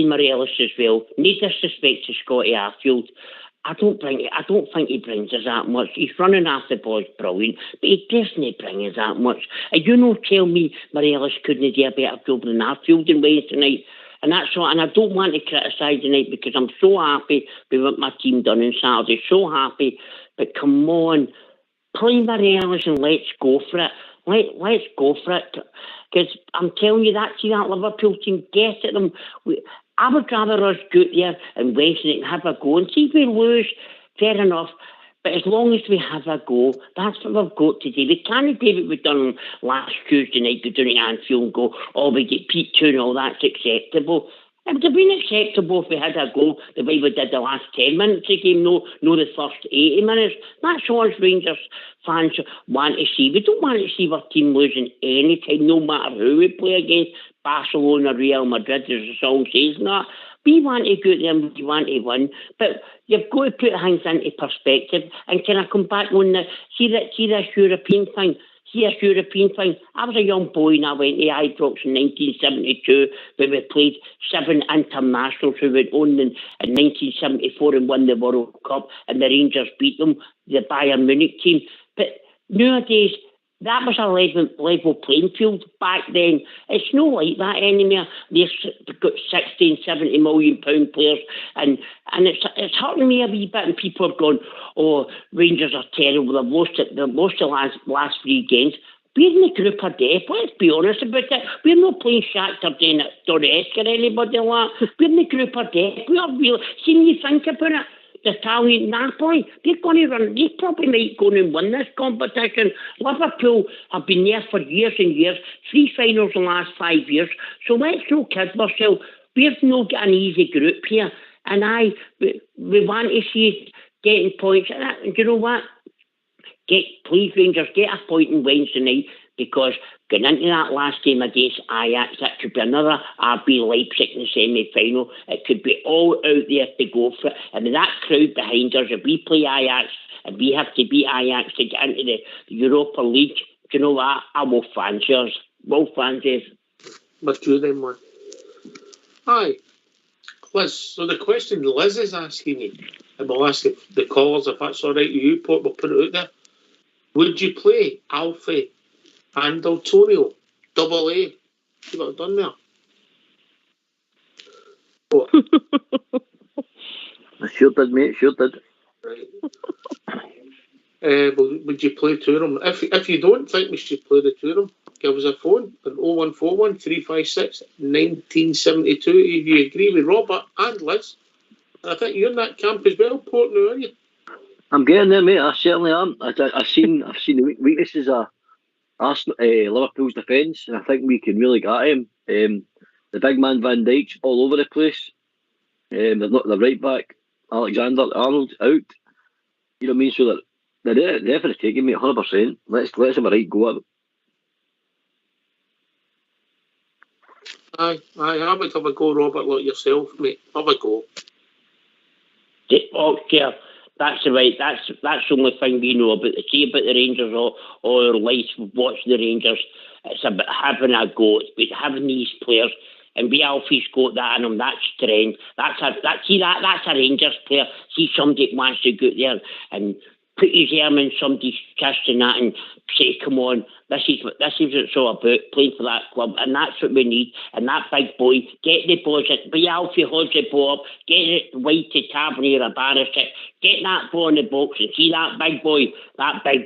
Morelos as well. No disrespect to Scotty Arfield. I don't think he brings us that much. He's running off the ball, brilliant, but he doesn't bring us that much. And you know, tell me Morelos couldn't do a better job than Arfield in Wednesday night. And that's what, and I don't want to criticise tonight because I'm so happy with what my team done on Saturday. So happy. But come on, play Morelos and let's go for it. Let's go for it. Because I'm telling you, that Liverpool team, get at them. I would rather us go there and Wednesday and have a go. And see if we lose, fair enough. But as long as we have a go, that's what we've got to do. We can't do what we've done last Tuesday night, go down to Anfield and go, oh, we get Pete 2 and all that's acceptable. It would have been acceptable if we had a go the way we did the last 10 minutes of the game, no the first 80 minutes. That's all us Rangers fans want to see. We don't want to see our team losing any time, no matter who we play against, Barcelona, Real Madrid, as the song says. No, we want to go there and we want to win. But you've got to put things into perspective. And can I come back on see this European thing? I was a young boy and I went to Ibrox in 1972 when we played 7 internationals who went on in 1974 and won the World Cup, and the Rangers beat them, the Bayern Munich team. But nowadays, that was a level playing field back then. It's not like that anymore. They've got 16, 70 million pound players, and it's hurting me a wee bit. And people are going, "Oh, Rangers are terrible. They've lost the last 3 games." We're in the group of death. Let's be honest about it. We're not playing Shakhtar Donetsk or anybody like that. We're in the group of death. We are real. See, when you think about it, the Italian Napoli, they're going to run. They probably might go and win this competition. Liverpool have been there for years and years, 3 finals in the last 5 years. So let's not kid ourselves. We've not got an easy group here, and we want to see getting points. And you know what? Please, Rangers, get a point on Wednesday night, because going into that last game against Ajax, that could be another RB Leipzig in the semi-final. It could be all out there to go for it. And with that crowd behind us, if we play Ajax and we have to beat Ajax to get into the Europa League, do you know what? I will fancy us. Will fancy us. With you then, man. Aye. Liz, so the question Liz is asking me, and we'll ask the callers if that's all right with you, Port, we'll put it out there. Would you play Alfie and Antonio, double A? See what I've done there? What? I sure did, mate, sure did. Right. Would you play two of them? If you don't think we should play the two of them, give us a phone on 0141 356 1972 if you agree with Robert and Liz. I think you're in that camp as well, Port, now, aren't you? I'm getting there, mate. I certainly am. I've seen the weaknesses of Liverpool's defence, and I think we can really get at him. The big man Van Dijk's all over the place. They've not the right back Alexander-Arnold out. You know what I mean? So they're there for the taking, mate. 100%. Let's have a right go at it. Aye, I would have a go, Robert, like yourself, mate. Have a go. Yeah, that's right. That's the only thing we know about the Rangers all our life. Watching the Rangers, it's about having a go. It's about having these players, and Alfie's got that in him. That strength. That's a Rangers player. See somebody that wants to go there and put his arm in somebody's chest and that, and say, "Come on, this is what it's all about, playing for that club," and that's what we need. And that big boy, get the balls, Alfie holds the ball up, get it wide to Tavernier or Barisic, get that ball in the box, and see that big boy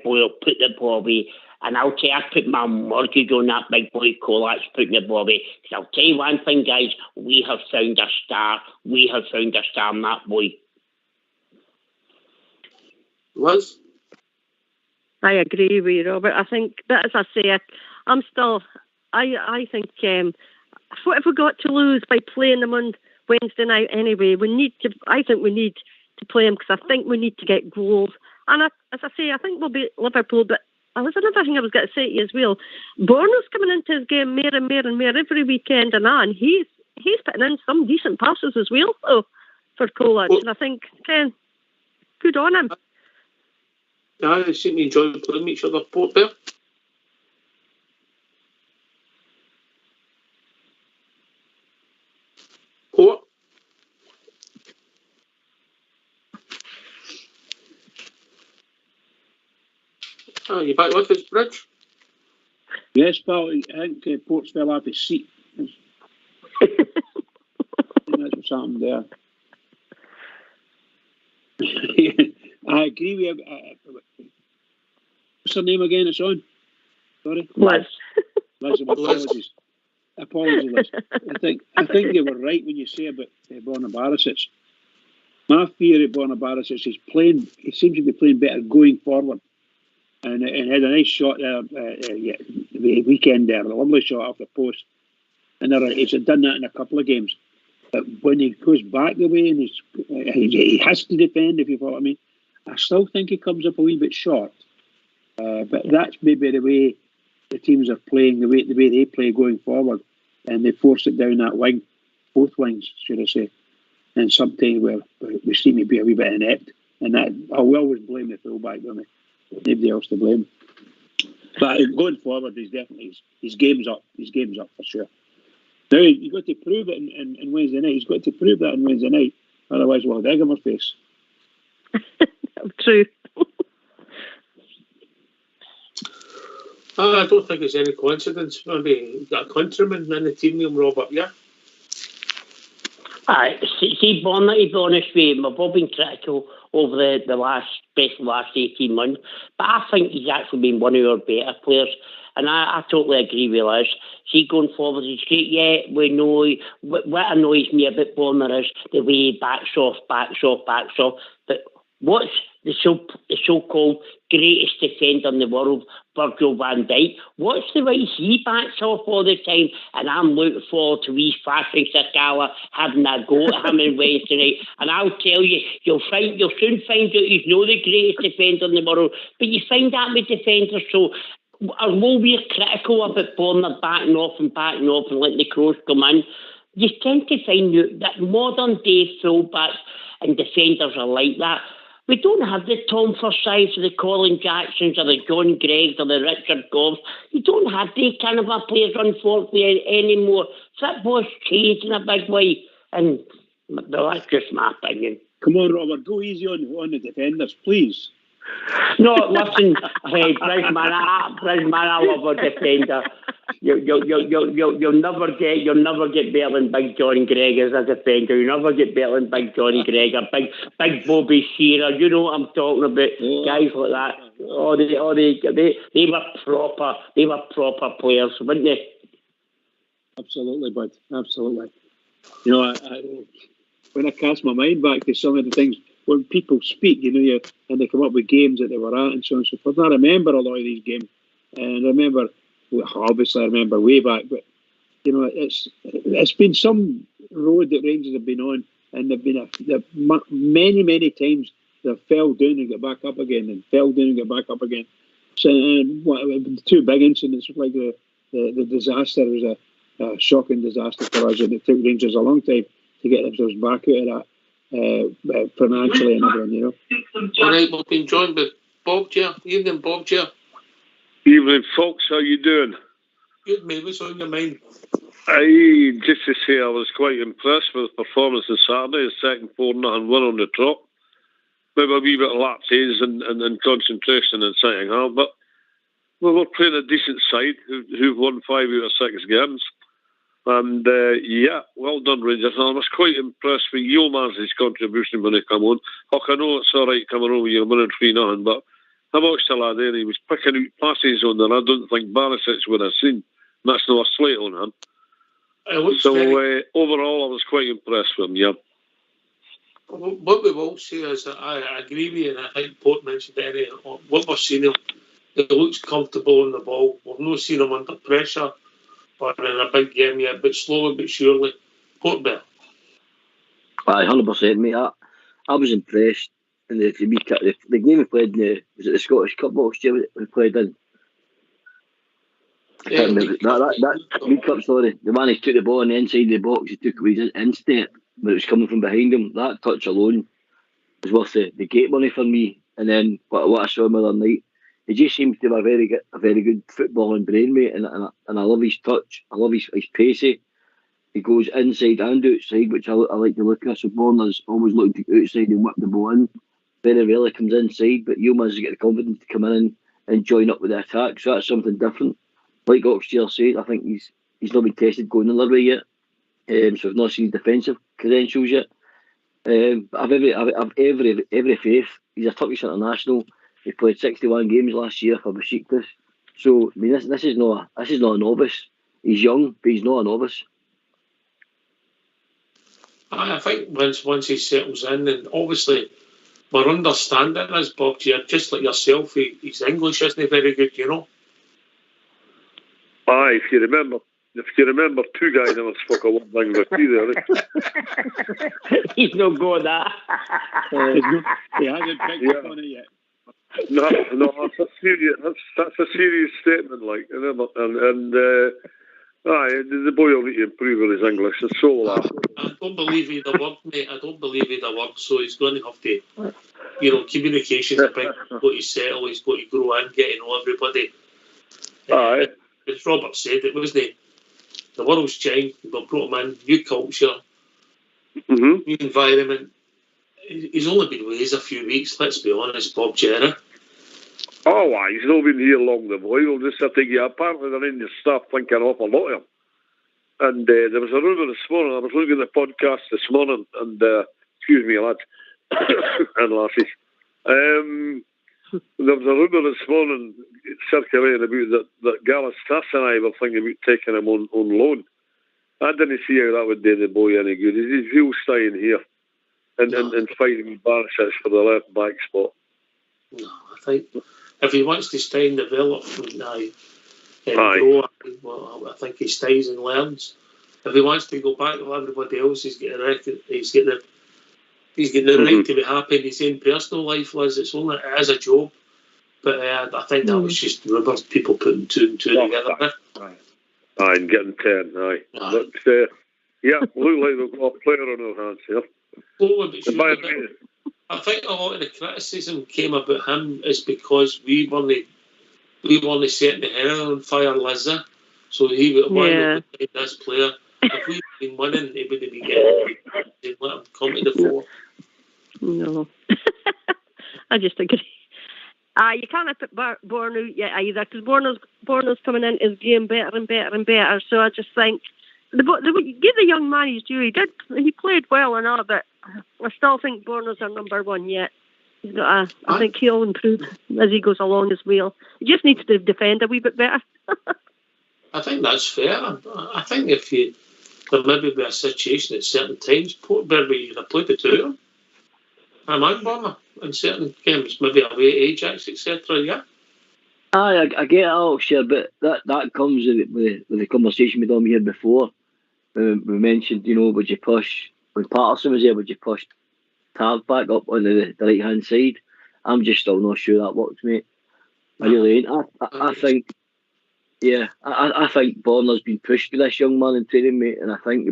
will put the ball away. And I'll tell you, I put my mortgage on that big boy Colak putting the ball away. Because I'll tell you one thing, guys, we have found a star. We have found a star in that boy. Liz? I agree with you, Robert. I think that, as I say, I think what have we got to lose by playing them on Wednesday night anyway? I think we need to play them, because I think we need to get goals. And as I say, I think we'll beat Liverpool. But there was another thing I was going to say to you as well. Borno's coming into his game more and more and more every weekend, and he's putting in some decent passes as well, though, for Colak. And I think, good on him. Yeah, they seem to enjoy playing each other, Port, there. Port? Oh, you back with us, Bridge? Yes, pal. I think Port's fell off his seat. I think that's what's happened there. I agree with you. What's her name again? It's on. Sorry, Liz. Liz, apologies. Apologies, Liz. I think you were right when you say about Borna Barisic. My theory of Borna Barisic is he seems to be playing better going forward. And had a nice shot there the weekend there, a lovely shot off the post. And he's done that in a couple of games. But when he goes back the way and he has to defend, if you follow what I mean, I still think he comes up a wee bit short. But that's maybe the way the teams are playing, the way they play going forward, and they force it down that wing, both wings, should I say. And sometimes we seem to be a wee bit inept, and that I will always blame the fullback, don't I? Nobody else to blame. But going forward, his game's up. His game's up for sure. Now he's got to prove it in Wednesday night. He's got to prove that on Wednesday night. Otherwise, we'll have egg on our face. True. I don't think it's any coincidence. Maybe you've got a countryman in the team name, Robert, yeah? See, Borna, to be honest with you, we've all been critical over the last 18 months, but I think he's actually been one of our better players. And I totally agree with Liz. See, going forward, he's great. Yeah, we know. What annoys me about Bonner is the way he backs off. But what's the so-called greatest defender in the world, Virgil van Dijk? What's the way he backs off all the time? And I'm looking forward to Reece Fashing Sakala having a go at him on Wednesday night. And I'll tell you, you'll soon find out he's not the greatest defender in the world. But you find that with defenders. So although we're critical about Bonner backing off and letting the cross come in, you tend to find out that modern day fullbacks and defenders are like that. We don't have the Tom Forsyths or the Colin Jacksons or the John Greggs or the Richard Goffs. You don't have these kind of players, unfortunately, anymore. Football's changed in a big way. And well, that's just my opinion. Come on, Robert, go easy on the defenders, please. No, listen, hey, Bridgeman, I love a defender. You'll never get better than Big Johnny Gregg as a defender. You'll never get better than Big Johnny Gregg or Big Bobby Shearer. You know what I'm talking about? Guys like that. They were proper players, weren't they? Absolutely, bud. Absolutely. You know, when I cast my mind back to some of the things when people speak, you know, and they come up with games that they were at and so on and so forth. And I remember a lot of these games, and obviously I remember way back, but you know, it's been some road that Rangers have been on, and many times they fell down and got back up again, and fell down and got back up again. So, the two big incidents, like the disaster, was a shocking disaster for us, and it took Rangers a long time to get themselves back out of that. Financially and everything, you know. All right, we've been joined with Bob here. Evening, Bob here. Evening, folks. How you doing? Good, mate. What's on your mind? Just to say, I was quite impressed with the performance on Saturday. The second 4-0 win on the trot. Maybe a wee bit of lapses and concentration and something else, but we were playing a decent side who've won 5 out of 6 games. And well done, Rangers. I was quite impressed with Yeoman's contribution when he came on. I know it's all right coming over you're winning 3-0, but I watched the lad there. He was picking out passes on there. I don't think Barisic would have seen. That's not a slate on him. Overall, I was quite impressed with him. Yeah. What we will say is that I agree with you, and I think Port mentioned it. What we're seeing him, he looks comfortable on the ball. We've not seen him under pressure. Or in a big game yet, but slowly but surely, Port better. 100%, mate. I was impressed in the game we played in was it the Scottish Cup box we played in? I can't remember. That League Cup, sorry. The man who took the ball on the inside of the box, he took away his instep, but it was coming from behind him. That touch alone was worth the gate money for me. And then what I saw him the other night, he just seems to have a very good footballing brain, mate, and I love his touch. I love his pacey. He goes inside and outside, which I like to look at. So Borner's always looking to go outside and whip the ball in. Very rarely comes inside, but Yeoman's get the confidence to come in and join up with the attack. So that's something different. Like Oxtail said, I think he's not been tested going the other way yet. So I've not seen his defensive credentials yet. But I've every faith. He's a Turkish international. He played 61 games last year for Besiktas. So I mean, this is not a novice. He's young, but he's not a novice. I think once he settles in, and obviously we're understanding this, Bob, just like yourself, his English isn't very good, you know. Aye, if you remember 2 guys never spoke a word of English either. He's no good at that. He hasn't picked up on it yet. No, that's a serious statement, like, and the boy will need to improve on his English, and so will I. I don't believe he'd have worked, mate. I don't believe he'd have worked, so he's going to have to, communication's a big, he's got to settle, he's got to grow in, get to know everybody. Aye. As Robert said, it wasn't the world's changed, we brought him in, new culture, new environment. He's only been with us a few weeks, let's be honest, Bob Jerry. Oh, aye, he's not been here long, the boy. We'll just have to get apparently they're in the staff thinking an awful lot of him. And there was a rumour this morning, I was looking at the podcast this morning, and excuse me, lads and lasses. There was a rumour this morning circulating about that Galatasaray were thinking about taking him on loan. I didn't see how that would do the boy any good. He'll stay in here and fighting with Barisic for the left back spot. No, I think if he wants to stay and develop and grow, well, I think he stays and learns. If he wants to go back to everybody else, he's getting the right to be happy in his own personal life, Liz. It is a job. But I think that was just rumours, people putting two and two together. Aye, and getting 10, aye. But, look like we've got a player on our hands here. I think a lot of the criticism came about him is because we weren't setting the hell on fire, Lizza. So he would have been this player. If we'd been winning, he would have been getting they'd let him come to the fore. No. I just agree. You can't put Bourne out yet either, because Bourne's coming into his game better and better and better. So I just think give the young man his due. He played well and all, but I still think Bourne's our number one yet. He's got I think he'll improve as he goes along as well. He just needs to defend a wee bit better. I think that's fair. I think there may be a situation at certain times, Port Berby, you played the two of them. I might Burner in certain games, maybe away at Ajax, etc. Yeah. I get it all, sure, but that comes with the conversation we done here before. We mentioned, would you push when Patterson was there? Would you push Tav back up on the right hand side? I'm just still not sure that works, mate. I really ain't. I think. Yeah, I think Borner's been pushed by this young man in training, mate, and I think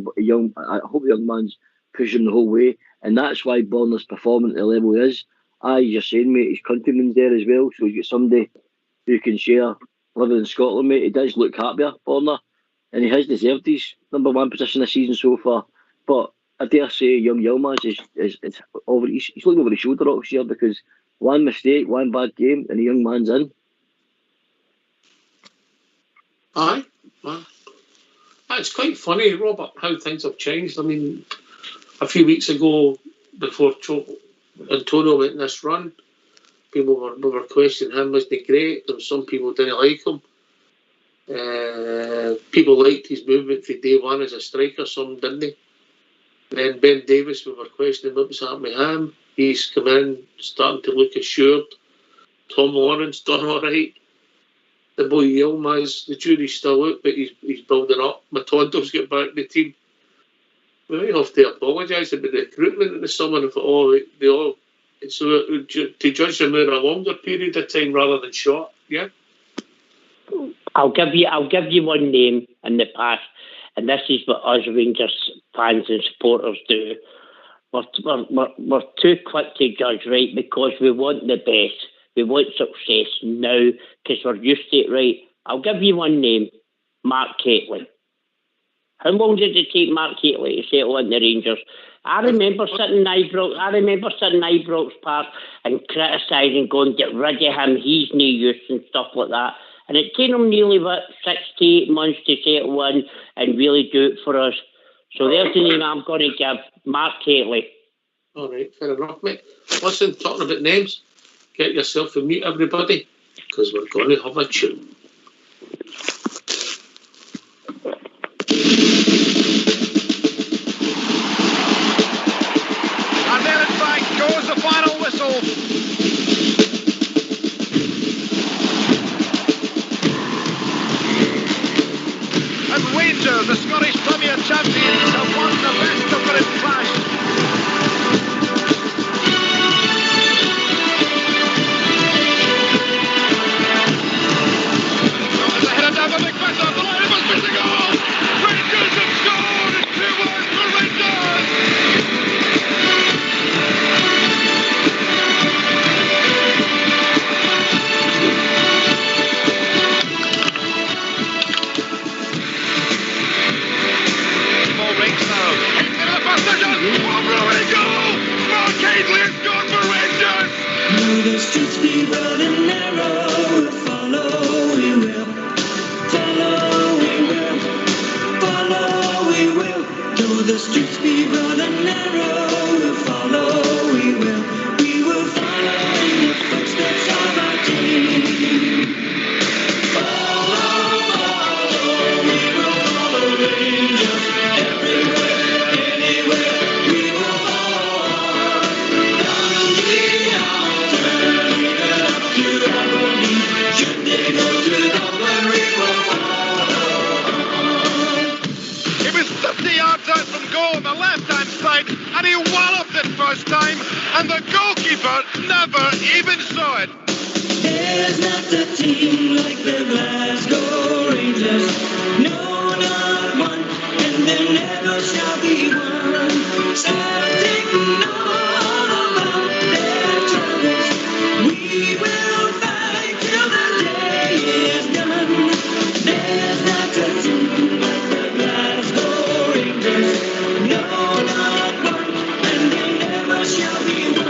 I hope the young man's pushing him the whole way, and that's why Borner's performing at the level he is. You're saying, mate, his countryman's there as well, so he's got somebody who can share living in Scotland, mate. He does look happier, Borner, and he has deserved his number one position this season so far. But I dare say, young Yilmaz is over. He's looking over his shoulder all year because one mistake, one bad game, and the young man's in. Aye. It's quite funny, Robert, how things have changed. I mean, a few weeks ago, before Antonio went in this run, people were questioning him. Wasn't he great? There were some people didn't like him. People liked his movement from day one as a striker, some didn't. Then Ben Davis, we were questioning what was happening with him. He's come in, starting to look assured. Tom Lawrence done all right. The boy Yilmaz, the jury's still out, but he's building up. Matondo's got back in the team. We might have to apologise about the recruitment in the summer if to judge them over a longer period of time rather than short. Yeah. I'll give you one name in the past, and this is what us Rangers fans and supporters do. We're too quick to judge, right? Because we want the best. We want success now because we're used to it, right? I'll give you one name, Mark Catley. How long did it take Mark Catley to settle in the Rangers? I remember sitting in Ibrox Park and criticising, going, get rid of him, he's no use and stuff like that. And it took him nearly 6 to 8 months to settle in and really do it for us. So there's the name I'm going to give, Mark Catley. All right, fair enough, mate. Listen, talking about names, get yourself a mute, everybody, because we're going to have a tune. And then, in fact, goes the final whistle. And Rangers, the Scottish Premier champions, have won the best of the clash. The streets be broad and narrow, follow we will, follow we will, follow we will. Though the streets be broad and narrow, follow we will follow in the footsteps of and he walloped it first time, and the goalkeeper never even saw it. There's not a team like the Glasgow Rangers. No, not one, and there never shall be one. Stop taking all about their troubles. We will fight till the day is done. There's not a team like the Glasgow Rangers. No, not one, and there never shall be one.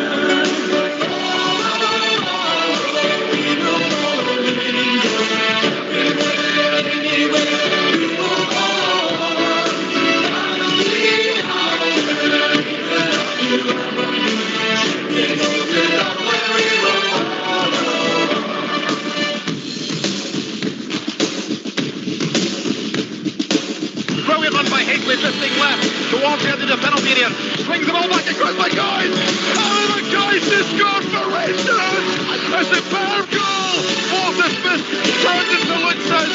Brilliant run by Higley, drifting left towards the end of the penalty area. Swings the ball back across Mackay. Oh, Mackay's just scored for Rangers! A superb goal! Walter Smith turns into Lutzes.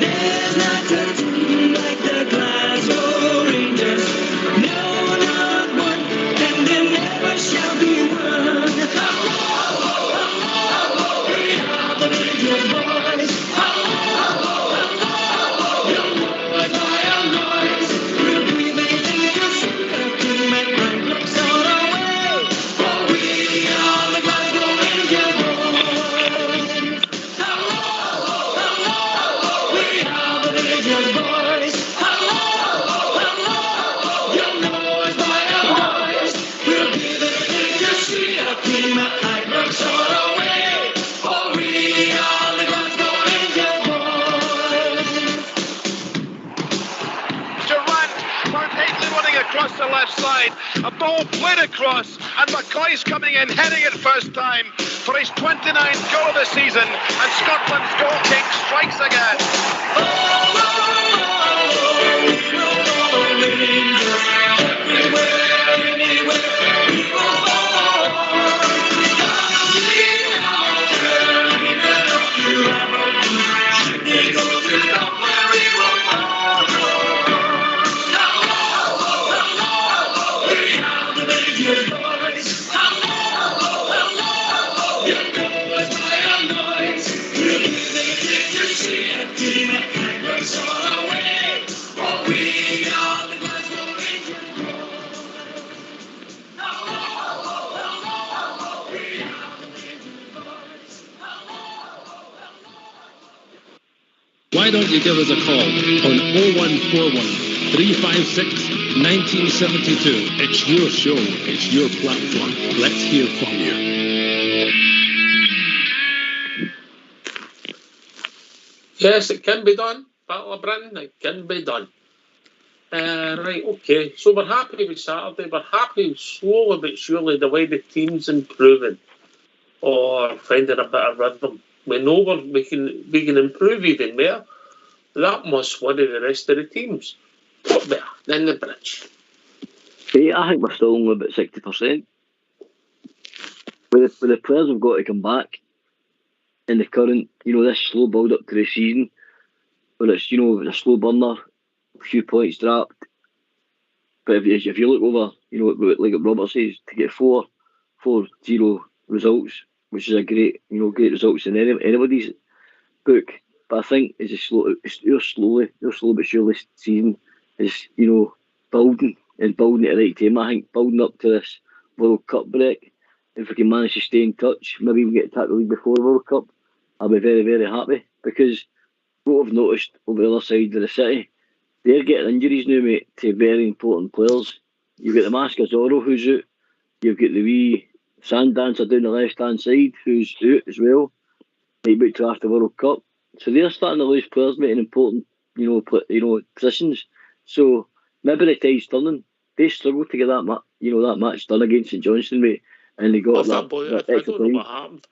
There's not a team like the Glasgow Rangers. No, not one, and there never shall be one. We are the Rangers boys. Young boys by our noise. We'll be making it a team and right looks all the way. For we are the Glasgow Rangers boys. We are the Rangers boys. Young boys by our noise. We'll be the Rangers team at night looks all the way. For we are the Glasgow Rangers boys. Durant found Higley running across the left side. A ball played across, and Mackay's coming in, heading it first time for his 29th goal of the season, and Scotland's goal king strikes again. Why don't you give us a call on 0141 356 1972. It's your show, it's your platform. Let's hear from you. Yes, it can be done. Battle of Britain, it can be done. Right, okay. So we're happy with Saturday. We're happy slowly but surely the way the team's improving or finding a bit of rhythm. We know we can improve even more. That must worry the rest of the teams. What better than the British? Yeah, I think we're still only about 60%. With the players have got to come back in the current, this slow build up to the season, where it's, a slow burner, a few points dropped. But if you look over, like Robert says, to get 4-0 results, which is a great results in anybody's book. But I think it's your slow but surely season is, building at the right time. I think building up to this World Cup break, if we can manage to stay in touch, maybe even get to the league before the World Cup, I'll be very, very happy. Because what I've noticed over the other side of the city, they're getting injuries now, mate, to very important players. You've got the Mask of Zorro who's out. You've got the wee sand dancer down the left-hand side who's out as well. Might be to after the World Cup. So they're starting to lose players, mate, in important, positions. So maybe the tide's turning. They struggled to get that match done against St Johnstone, mate, and they got I don't know what happened.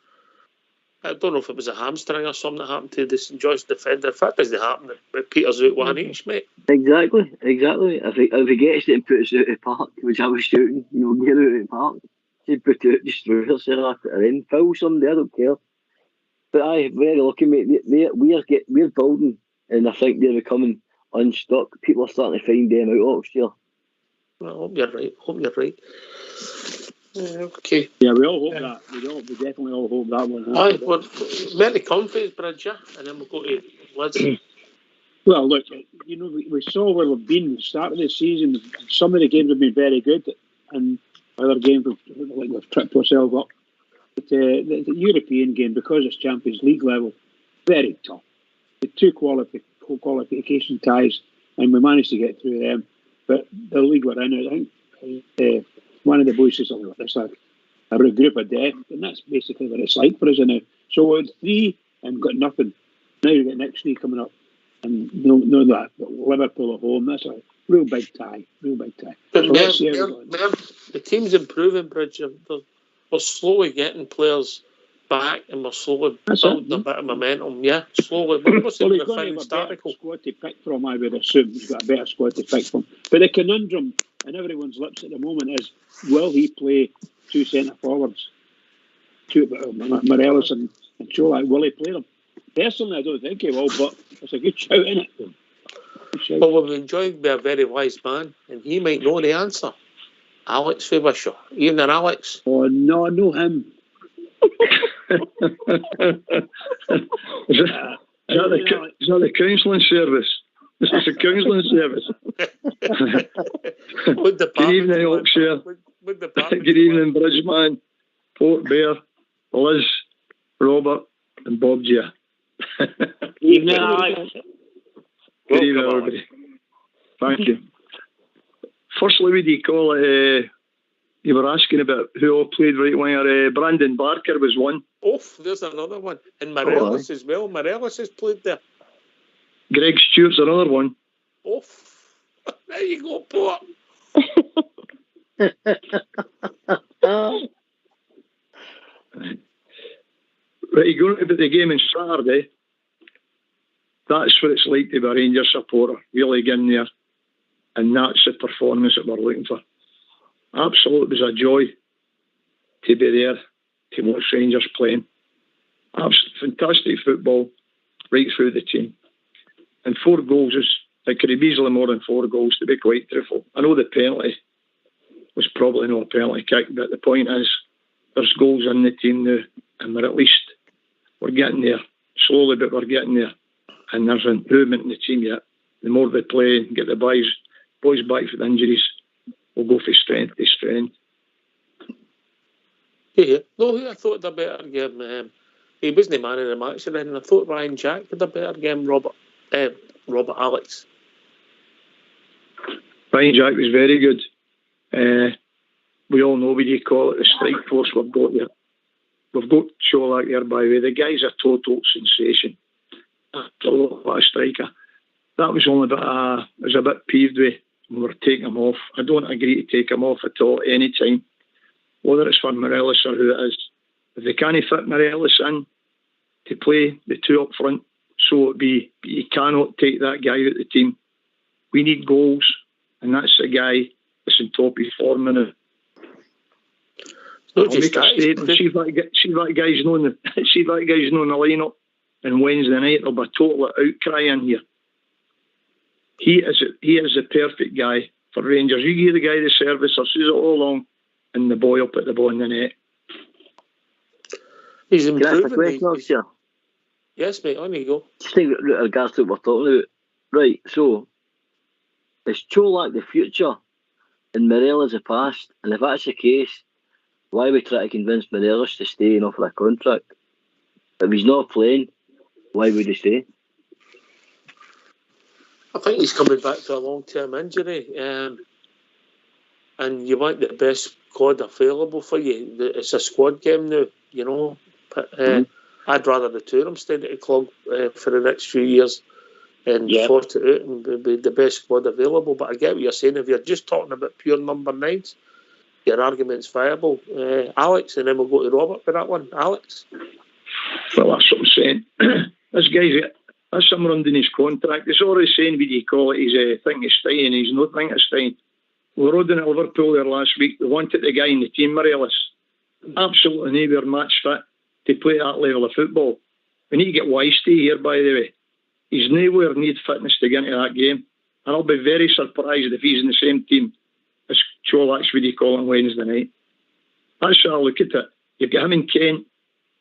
I don't know if it was a hamstring or something that happened to the St Johnstone defender. If that doesn't happen, Peter's out one each, mate. Exactly. If he gets it and puts it out of the park, which I was shouting, get it out of the park. Just put it out, just throw yourself at it in. Foul somebody, I don't care. But very lucky, mate. We're building and I think they're becoming unstuck. People are starting to find them out next year. Well, I hope you're right. Okay. Yeah, we all hope that. We definitely all hope that one. Aye, we're very confident, Bridge, and then we'll go to Liz. Well, look, we saw where we've been at the start of the season. Some of the games have been very good, and other games we've tripped ourselves up. But the European game, because it's Champions League level, very tough. The two qualification ties, and we managed to get through them. But the league we're in, I think one of the boys says, it's like a group of death, and that's basically what it's like for us now. So we're 3 and got nothing. Now we get next 3 coming up, and no that Liverpool at home. That's a real big tie. But So let's see how we go. the team's improving, Bridge. We're slowly getting players back, and we're slowly building a bit of momentum. Yeah, slowly. We're Well, he's going to have a better squad to pick from, I would assume. He's got a better squad to pick from. But the conundrum on everyone's lips at the moment is, will he play 2 centre-forwards? Morelos and Colak, will he play them? Personally, I don't think he will, but it's a good shout, isn't it? Well, we've enjoyed being a very wise man, and he might know the answer. Alex Favishaw. Evening, Alex. Oh, no, him. Is that the counselling service? This is a counselling service. Good evening, Yorkshire. Good evening, Bridgeman, Port Bear, Liz, Robert, and Bob Gia. Evening, Alex. Good evening, everybody. Thank you. Firstly, what do you call it? You were asking about who all played right winger. Brandon Barker was one. Oh, there's another one. And Morelos as well. Morelos has played there. Greg Stewart's another one. Oh, there you go, Port. Right, you're going to the game on Saturday. That's what it's like to be a Rangers supporter, really getting there. And that's the performance that we're looking for. Absolutely, it was a joy to be there, to watch Rangers playing. Absolutely fantastic football right through the team. And 4 goals, it could have easily more than 4 goals, to be quite truthful. I know the penalty was probably not a penalty kick, but the point is there's goals in the team now, and we're getting there. Slowly, but we're getting there. And there's improvement in the team yet. The more they play and get the boys back from injuries, we'll go from strength to strength. Yeah. No, I thought a better game. He wasn't the man in the match, and I thought Ryan Jack had a better game, Robert Alex. Ryan Jack was very good. We all know what you call it, the strike force we've got there. We've got Colak there, by the way. The guy's a total sensation. What a striker. That was only I was a bit peeved with when we were taking him off. I don't agree to take him off at all, any time. Whether it's for Morelos or who it is. If they can't fit Morelos in to play the 2 up front, so it be. But you cannot take that guy out of the team. We need goals, and that's the guy that's in top of his form now. I'll make a statement. See that guy's known the lineup, and Wednesday night there'll be a total outcry in here. He is the perfect guy for Rangers. You give the guy the service, I've said it all along, and the boy up at the ball in the net. He's improving. Yes, mate, on you go. Just think with regards to what we're talking about. Right, so is Colak the future and Morelos the past? And if that's the case, why we try to convince Morelos to stay and offer a contract? If he's not playing, why would he stay? I think he's coming back to a long-term injury, and you want the best squad available for you. It's a squad game now, you know. But, I'd rather the 2 of them stay at the club for the next few years and sort it out and be the best squad available. But I get what you're saying. If you're just talking about pure number 9s, your argument's viable. Alex, and then we'll go to Robert for that one. Alex? Well, that's what I'm saying. This guy's that's somewhere under his contract. He's already saying, what do you call it, he's thinking of staying. He's not thinking of staying. We were roading at Liverpool there last week. They wanted the guy in the team, Morelos. Absolutely nowhere match fit to play that level of football. We need to get Wisty here, by the way. he's nowhere near fitness to get into that game. And I'll be very surprised if he's in the same team as Colak, what you call on Wednesday night. That's how I look at it. You've got him and Kent.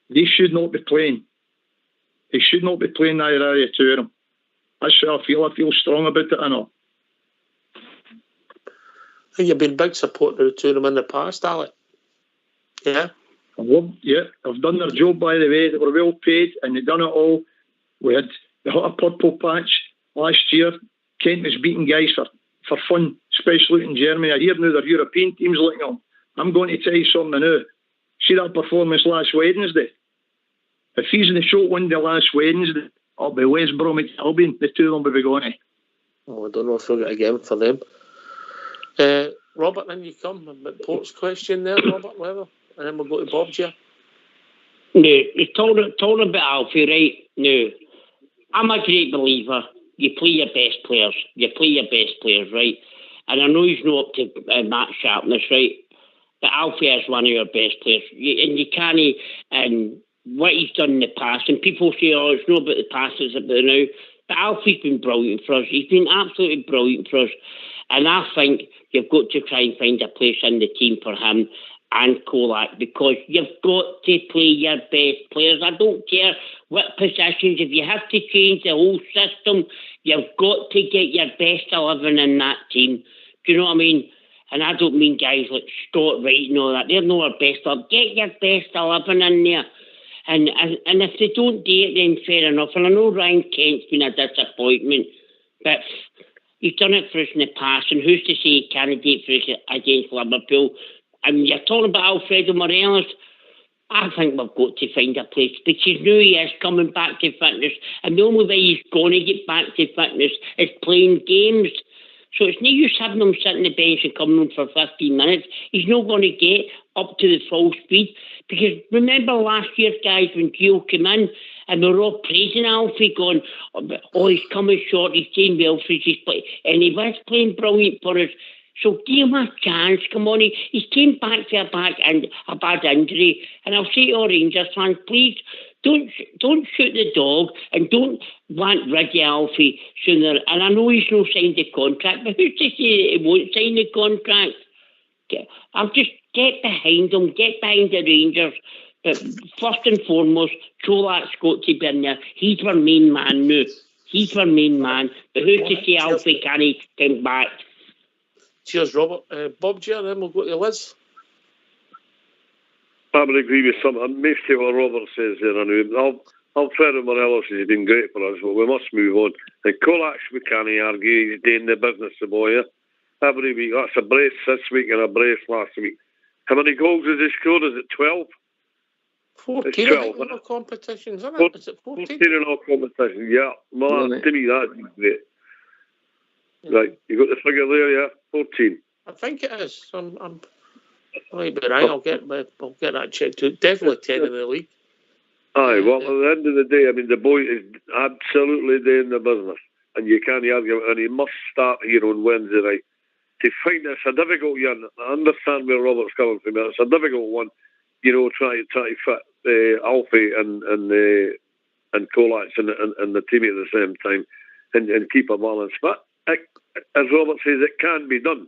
They should not be playing. They should not be playing either of the two of them. That's how I feel. I feel strong about it, I know. You've been big supporter of the two of them in the past, Alec. Yeah? I've done their job, by the way. They were well paid and they've done it all. We had the hot purple patch last year. Kent was beating guys for fun, especially in Germany. I hear now their European teams looking at them. I'm going to tell you something now. See that performance last Wednesday? If he's in the short window last Wednesday, it'll be West Bromwich Albion. The two of them will be going to. Oh, I don't know if we'll get a game for them. Robert, then you come. About Port's question there, Robert, whatever. And then we'll go to Bob here. No, you told about Alfie, right? No. I'm a great believer. You play your best players. Right? And I know he's not up to match sharpness, right? But Alfie is one of your best players. And you can't, and what he's done in the past, and people say, oh, it's not about the past, it's about the now. But Alfie's been brilliant for us. He's been absolutely brilliant for us. And I think you've got to try and find a place in the team for him and Colak, because you've got to play your best players. I don't care what positions. If you have to change the whole system, you've got to get your best 11 in that team. Do you know what I mean? And I don't mean guys like Scott Wright and all that. They're not our best 11. Get your best 11 in there. And if they don't do it, then fair enough. And I know Ryan Kent's been a disappointment, but he's done it for us in the past. And who's to say he can't do it for us against Liverpool? And you're talking about Alfredo Morelos. I think we've got to find a place, because now he is coming back to fitness. And the only way he's going to get back to fitness is playing games. So it's no use having him sitting on the bench and coming on for 15 minutes. He's not going to get up to the full speed. Because remember last year, guys, when Gio came in and we were all praising Alfie, going, oh, he's coming short, he's doing well for us, and he was playing brilliant for us. So give him a chance, come on. He's came back to a bad injury. And I'll say to all Rangers fans, please, don't shoot the dog and don't want rid of Alfie sooner. And I know he's not signed the contract, but who's to say he won't sign the contract? I'll just get behind him, get behind the Rangers. But first and foremost, Colak's got to be in there. He's our main man now. He's our main man. But who's to say Alfie can't come back? Cheers, Robert. Bob G, then we'll go to Liz. I would agree with something. Mostly what Robert says there. Alfredo Morelos has been great for us, but we must move on. And Colak, we can't argue. He's doing the business, the boy. Every week. That's a brace this week and a brace last week. How many goals has he scored? Is it 12? 14 it's 12, in all competitions, isn't it? Is it 14? 14 in all competitions, yeah. Well, to me, that's great. Right, you got the figure there, yeah? 14. I think it is. I might be right. I'll get that checked too. Definitely 10 in the league. Aye, well, at the end of the day, I mean, the boy is absolutely doing the business, and you can't argue, and he must start here on Wednesday night. To find it's a difficult one. I understand where Robert's coming from. It's a difficult one, you know, try to fit Alfie and Colak and the team at the same time and keep a balance. But as Robert says, it can be done.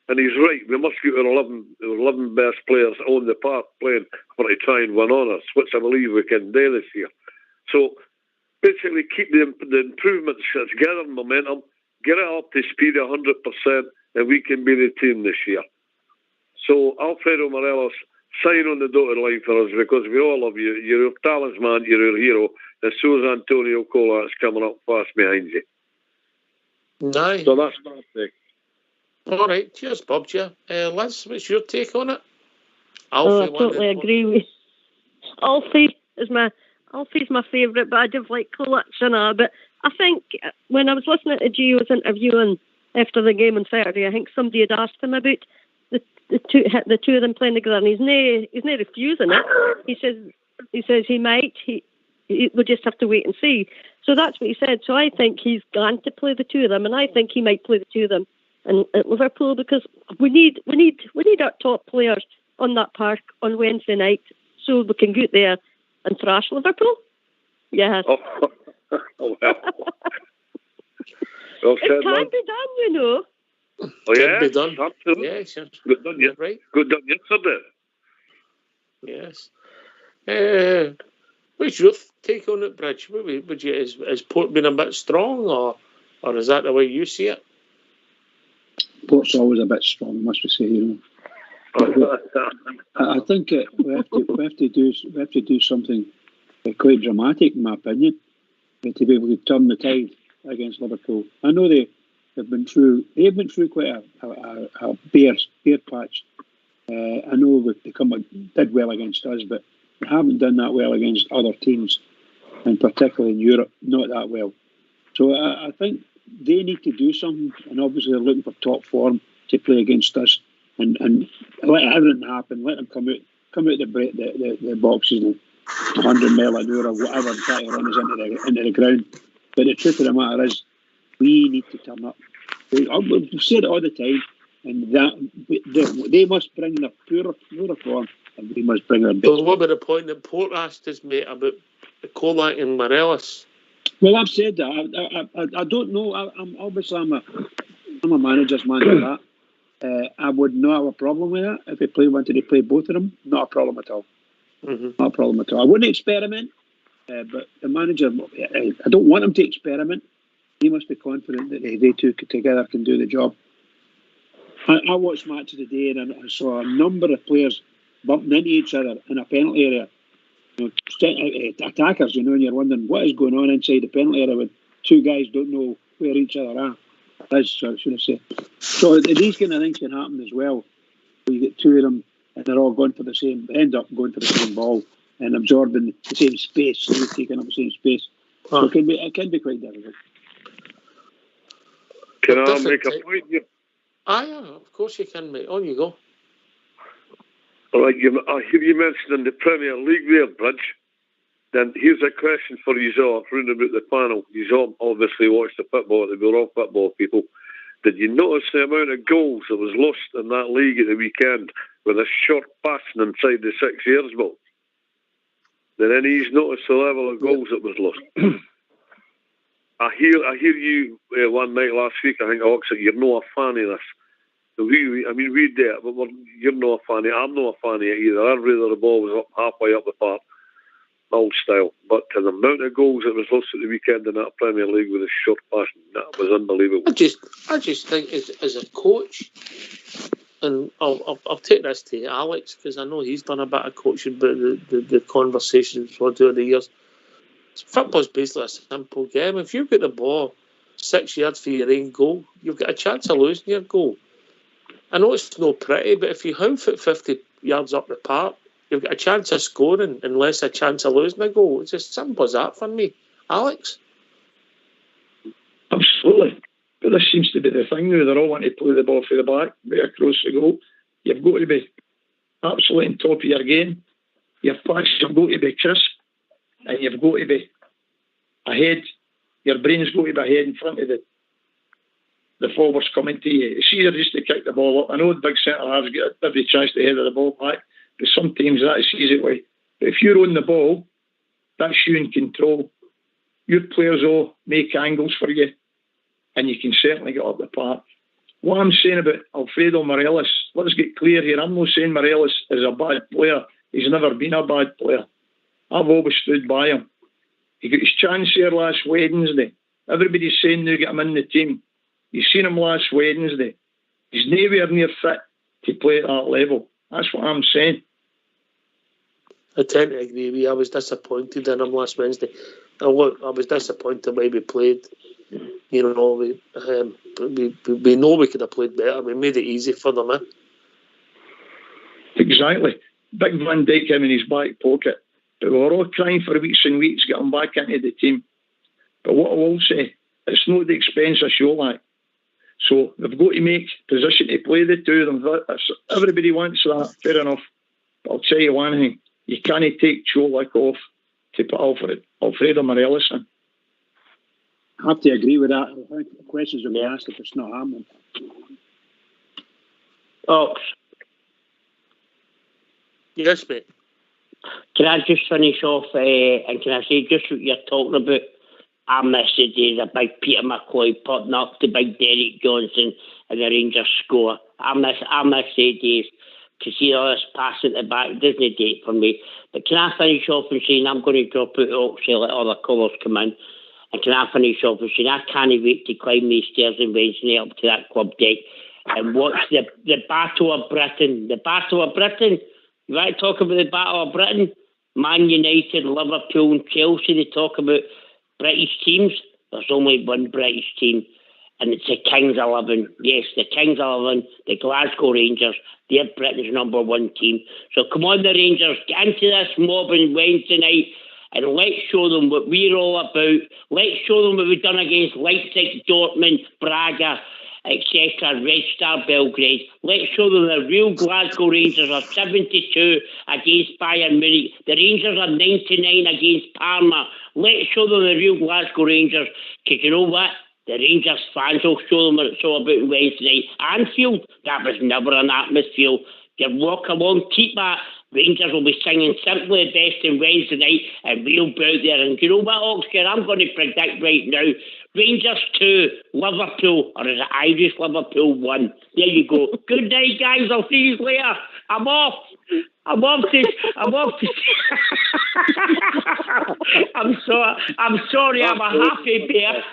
And he's right. We must get our 11 best players on the park playing for to try and win honours, which I believe we can do this year. So basically keep the improvements together, momentum, get it up to speed 100%, and we can be the team this year. So Alfredo Morelos, sign on the dotted line for us, because we all love you. You're our talisman, you're our hero, and so is Antonio Colak's coming up fast behind you. Nice. So that's my take. All right, cheers, Bob. Liz, what's your take on it? I totally agree with Alfie. Alfie's my favourite, but I do like Colak, but I think when I was listening to Gio's interview after the game on Saturday, I think somebody had asked him about the two of them playing together, and he's no refusing it. He says he might. We'll just have to wait and see. So that's what he said. So I think he's going to play the two of them, and I think he might play the two of them at Liverpool, because we need our top players on that park on Wednesday night, so we can go there and thrash Liverpool. Yes. Oh, well. Well It said, can man. be done, you know. Oh, yeah, be done. absolutely. Yes, yes. Good done, You're right. Good done yesterday. Yes. What's your take on it, Bridge? Would you, is Port been a bit strong, or is that the way you see it? Port's always a bit strong, must we say, you know. I think we have to do something quite dramatic, in my opinion, to be able to turn the tide against Liverpool. I know they've been through quite a bare patch. I know they did well against us, but they haven't done that well against other teams, and particularly in Europe, not that well. So I think they need to do something, and obviously they're looking for top form to play against us, and let everything happen. Let them come out the boxes and 100 mile an hour or whatever, and try to run us into the ground. But the truth of the matter is, we need to turn up. We've said it all the time, and that they must bring their pure form, and we must bring our best. Well, what about the point that Port asked us, mate, about Colak and Morelos? Well, I've said that. I don't know. I'm a manager's man for that. I would not have a problem with that if they wanted to play both of them. Not a problem at all. Mm-hmm. Not a problem at all. I wouldn't experiment, but the manager, I don't want him to experiment. He must be confident that they two together can do the job. I watched matches today, and I saw a number of players bumping into each other in a penalty area. You know, attackers, you know, and you're wondering what is going on inside the penalty area when two guys don't know where each other are. That's what I should have said. So these kind of things can happen as well. You get two of them, and they're all end up going for the same ball and absorbing the same space, so taking up the same space. So it can be quite difficult. Can I make a point here? Yeah, of course you can, mate. On you go. All right, I hear you mentioning the Premier League there, Bridge. Then here's a question for you all, round about the panel. You all obviously watch the football, we're all football people. Did you notice the amount of goals that was lost in that league at the weekend with a short passing inside the 6 years box? Did any of you notice the level of goals that was lost? I hear you one night last week, I think, Oxford, you're not a fan of this. We do it, but you're not a fan of it. I'm not a fan of it either. I'd rather the ball was up halfway up the park, old style. But the amount of goals that was lost at the weekend in that Premier League with a short passing, that was unbelievable. I just think as a coach, and I'll take this to Alex, because I know he's done a bit of coaching, but the conversations for over the years. Football's basically a simple game. If you've got the ball 6 yards for your own goal, you've got a chance of losing your goal. I know it's no pretty, but if you hoof it 50 yards up the park, you've got a chance of scoring and less a chance of losing a goal. It's as simple as that for me. Alex? Absolutely. But this seems to be the thing now. They're all wanting to play the ball for the back, right across the goal. You've got to be absolutely on top of your game. Your passes have got to be crisp, and you've got to be ahead. Your brain's got to be ahead in front of the forwards coming to you. It's easier just to kick the ball up. I know the big centre halves get every chance to head the ball back, but sometimes that's the easy way. But if you're on the ball, that's you in control. Your players all make angles for you, and you can certainly get up the park. What I'm saying about Alfredo Morelos, let's get clear here. I'm not saying Morelos is a bad player. He's never been a bad player. I've always stood by him. He got his chance here last Wednesday. Everybody's saying now get him in the team. You've seen him last Wednesday. He's nowhere near fit to play at that level. That's what I'm saying. I tend to agree with you. I was disappointed in him last Wednesday. I was disappointed when we played. You know, we know we could have played better. We made it easy for them, eh? Exactly. Big Van Dijk him in his back pocket. But we were all crying for weeks and weeks to get him back into the team. But what I will say, it's not the expense of Colak. So they've got to make position to play the two of them. Everybody wants that, fair enough. But I'll tell you one thing, you can't take Colak off to put Alfredo Morelos in. I have to agree with that. I think the questions will be asked if it's not happening. Oh, yes, mate. Can I just finish off and can I say just what you're talking about? I miss the days of big Peter McCoy putting up to big Derek Johnson and the Rangers score. I miss the days. To see all this passing at the back doesn't date for me. But can I finish off and saying I'm going to drop out Oxley, let all the colours come in. And can I finish off and saying I can't wait to climb these stairs on Wednesday up to that club deck and watch the Battle of Britain. The Battle of Britain. You want to talk about the Battle of Britain? Man United, Liverpool and Chelsea, they talk about British teams. There's only one British team, and it's the Kings 11. Yes, the Kings 11, the Glasgow Rangers. They're Britain's number one team. So come on, the Rangers, get into this mob on Wednesday night and let's show them what we're all about. Let's show them what we've done against Leipzig, Dortmund, Braga, etc., Red Star Belgrade. Let's show them the real Glasgow Rangers are 72 against Bayern Munich. The Rangers are 99 against Parma. Let's show them the real Glasgow Rangers. Because you know what? The Rangers fans will show them what it's all about Wednesday night. Anfield, that was never an atmosphere. You walk along, keep that. Rangers will be singing Simply the Best on Wednesday night, and we'll be out there. And you know what, Oxford? I'm going to predict right now. Rangers 2, Liverpool, or is it Irish Liverpool 1? There you go. Good night, guys. I'll see you later. I'm off to I'm sorry, I'm a happy bear.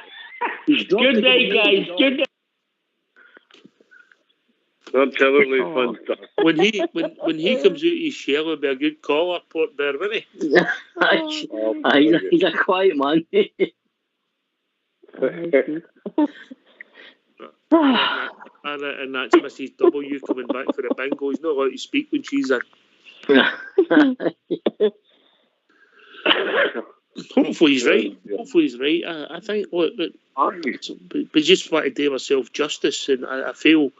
Good night, guys. Good night. Absolutely fantastic. When he comes out his shell, it'll be a good caller, Port Bear, won't he? He's a quiet man. And that's Mrs. W coming back for the bingo. He's not allowed to speak when she's in. Hopefully he's right. I think, look, we just want to do ourselves justice, and I feel,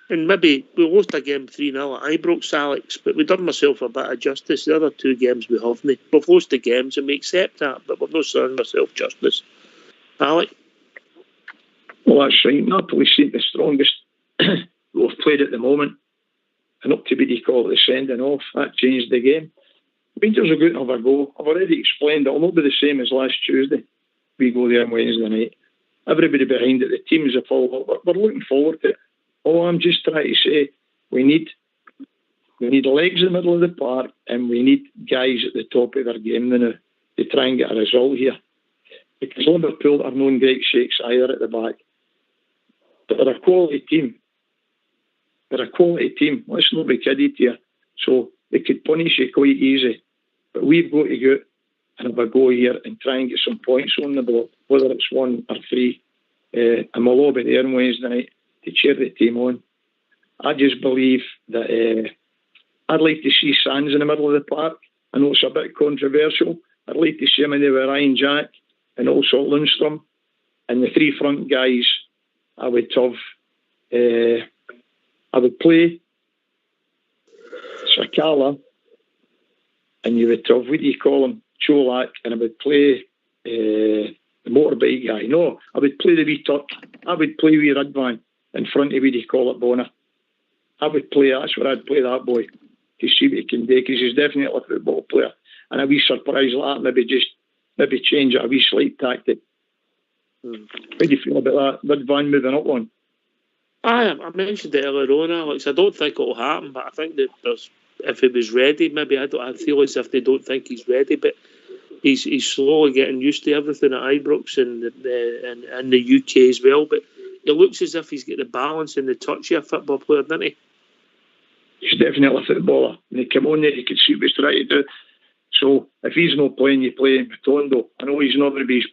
and maybe we lost a game 3-0 at Ibrox, Alex, but we've done myself a bit of justice. The other two games we haven't. We've lost the games and we accept that, but we've not done ourselves justice. Alex? Well, that's right. Napoli seem the strongest we've played at the moment. And up to what you call it, the sending off, that changed the game. Rangers are going to have a go. I've already explained it'll not be the same as last Tuesday. We go there on Wednesday night. Everybody behind it, the teams are full. We're looking forward to it. All I'm just trying to say, we need legs in the middle of the park, and we need guys at the top of their game now to try and get a result here. Because Liverpool are known great shakes either at the back. But they're a quality team. Let's not be kidded here. So they could punish you quite easy. But we've got to go and have a go here and try and get some points on the board, whether it's 1 or 3. And we'll all be there on Wednesday night to cheer the team on. I just believe that I'd like to see Sands in the middle of the park. I know it's a bit controversial. I'd like to see him in there with Ryan Jack and also Lundstrom. And the 3 front guys, I would have... I would play Sakala, and you would have, what do you call him, Colak, and I would play the motorbike guy. No, I would play the wee Turk. I would play wee Radvan in front of, what do you call it, Bonner. I would play, that's where I'd play that boy to see what he can do, because he's definitely a football player. And a wee surprise like that, maybe change it, a wee slight tactic. How do you feel about that? Radvan moving up one? I mentioned it earlier on, Alex. I don't think it'll happen, but I think that if he was ready, maybe I feel as if they don't think he's ready, but he's slowly getting used to everything at Ibrox and the UK as well. But it looks as if he's got the balance and the touch of a football player, doesn't he? He's definitely a footballer. When he came on there, he could see what he's trying to do. So if he's not playing, you play him with Tondo. I know he's not going to be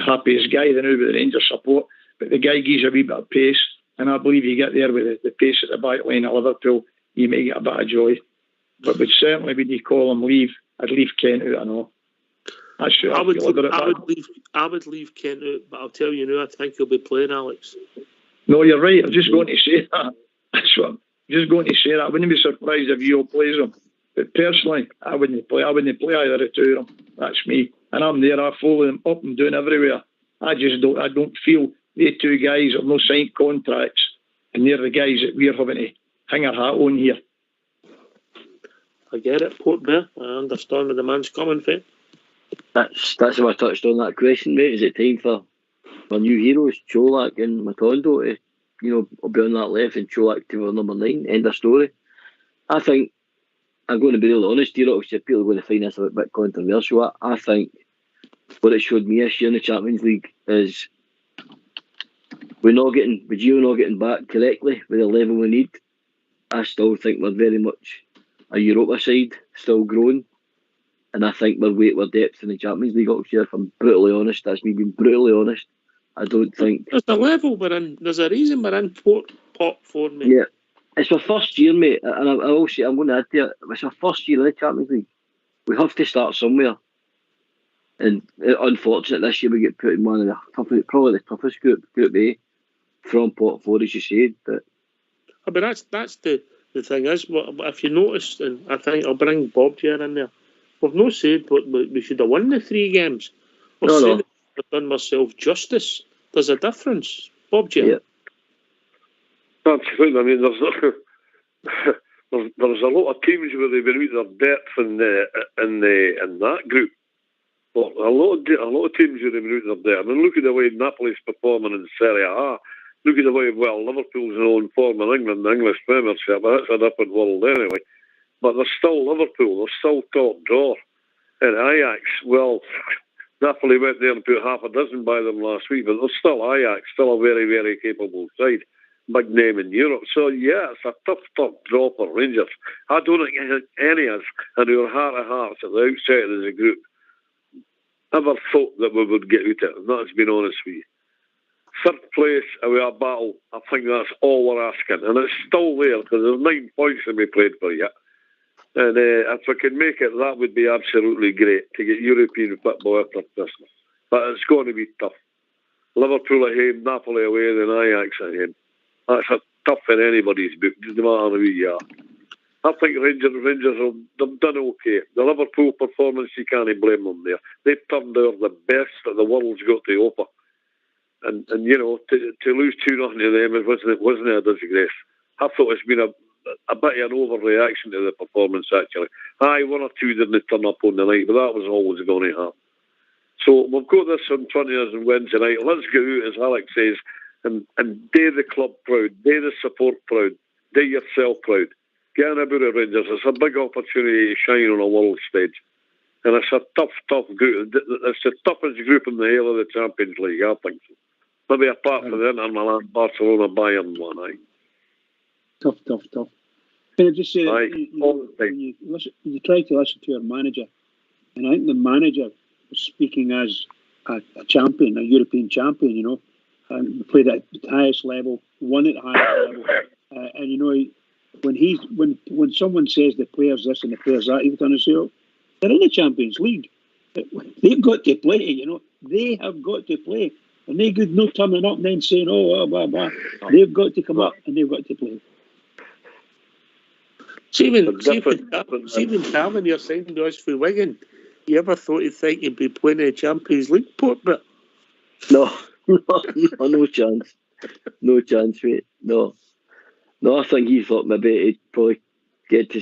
happiest guy than now with the Rangers support. But the guy gives a wee bit of pace, and I believe you get there with the pace at the back line at Liverpool, you may get a bit of joy. But certainly, when you call him leave, I'd leave Kent out and all. I would leave Kent out, but I'll tell you now, I think he'll be playing, Alex. No, you're right. I'm just going to say that. That's what I'm just going to say that. I wouldn't be surprised if you all plays him. But personally, I wouldn't play either of the two of them. That's me. And I'm there, I follow them up and down everywhere. I don't feel the 2 guys have no signed contracts, and they're the guys that we're having to hang our hat on here. I get it, Port Bear. I understand where the man's coming from. That's how I touched on that question, mate. Is it time for new heroes, Colak and Matondo, to be on that left and Colak to our number 9? End of story. I think I'm going to be real honest here. Obviously, people are going to find this a bit controversial. I think what it showed me this year in the Champions League is with Gio not getting back correctly with the level we need. I still think we're very much a Europa side, still growing. And I think we're depth in the Champions League next year, if I'm brutally honest. That's me being brutally honest. I don't think... There's a level we're in. There's a reason we're in top 4, mate. Yeah. It's my first year, mate. And I will say, I'm going to add to it, it's my first year in the Champions League. We have to start somewhere. And unfortunate, this year we get put in one of the toughest, probably the toughest group A, from pot 4, as you said. But that's the thing is, if you notice, and I think I'll bring Bob here in there, we've not said we should have won the 3 games. We're saying that we've done ourselves justice. There's a difference. Bob J. Yeah. Absolutely. I mean, there's a lot of teams where they've been out their depth in that group. Well, a lot of teams where they've been out their depth. I mean, look at the way Napoli's performing in Serie A. Look at the way Liverpool's in form in England, the English Premiership. That's a different world anyway. But they're still Liverpool. They're still top drawer. And Ajax, well, Napoli went there and put half a dozen by them last week, but they're still Ajax, still a very, very capable side. Big name in Europe. So, yeah, it's a tough draw for Rangers. I don't think any of us, in our heart of hearts, at the outset as a group, ever thought that we would get out of it. And that's been honest with you. 3rd place, away a battle, I think that's all we're asking. And it's still there, because there's 9 points to be played for yet. And if we can make it, that would be absolutely great to get European football after Christmas. But it's going to be tough. Liverpool at home, Napoli away, then Ajax at home. That's tough in anybody's book, no matter who you are. I think Rangers they've done okay. The Liverpool performance, you can't blame them there. They've turned out the best that the world's got to offer. And to lose 2-0 to them, it wasn't a disgrace. I thought it's been a bit of an overreaction to the performance, actually. 1 or 2 didn't turn up on the night, but that was always going to happen. So we've got this in front of us on Wednesday night. Let's go out, as Alex says, and do the club proud, do the support proud, do yourself proud. Get in about it, Rangers. It's a big opportunity to shine on a world stage. And it's a tough group. It's the toughest group in the whole of the Champions League, I think so. Maybe apart from the Inter Milan, Barcelona, Bayern one, aye. Tough. Can I just say, you try to listen to our manager, and I think the manager was speaking as a champion, a European champion, and played at the highest level, won at the highest level. And when someone says the players this and the players that, you've done to say, they're in the Champions League. They've got to play, They have got to play. And they could no turning up and then saying, blah, blah. They've got to come up and they've got to play. Stephen Calvin, you're saying to us for Wigan, you ever thought he'd think he'd be playing in the Champions League, Port? But no chance. No chance, mate. No, I think he thought maybe he'd probably get to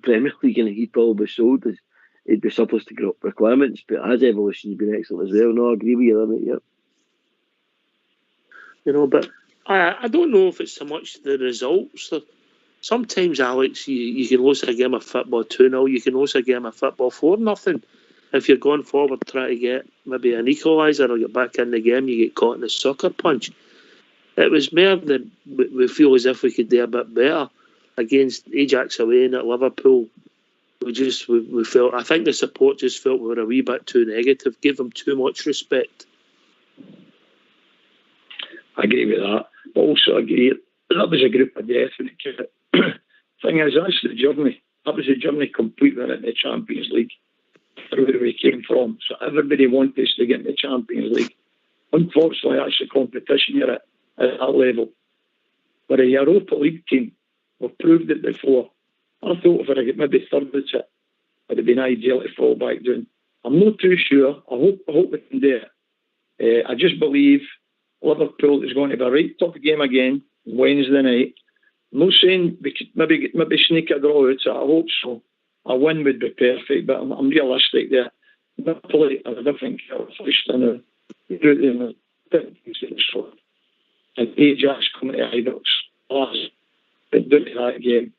Premier League, and he'd probably be sold as he'd be surplus to requirements. But his evolution's been excellent as well. No, I agree with you, mate. Yeah. But I don't know if it's so much the results. Sometimes, Alex, you can lose a game of football 2-0. You can lose a game of football 4-0. If you're going forward trying to get maybe an equaliser or get back in the game, you get caught in the sucker punch. It was more that we feel as if we could do a bit better against Ajax away and at Liverpool. We felt, I think the support just felt we were a wee bit too negative, gave them too much respect. I agree with that. But also agree that was a group of death. Thing is, that's the journey. That was the journey completely into the Champions League, where we came from. So everybody wanted us to get in the Champions League. Unfortunately, that's the competition you're at that level. But a Europa League team, we've proved it before. I thought if I get maybe third at it, it would have been ideal to fall back down. I'm not too sure. I hope we can do it. I just believe Liverpool is going to be a right tough game again Wednesday night. I'm not saying we could maybe sneak a draw out, so I hope so. A win would be perfect, but I'm realistic there. Napoli are a different kettle of fish than a and Ajax coming to Ibrox last, but doing that game,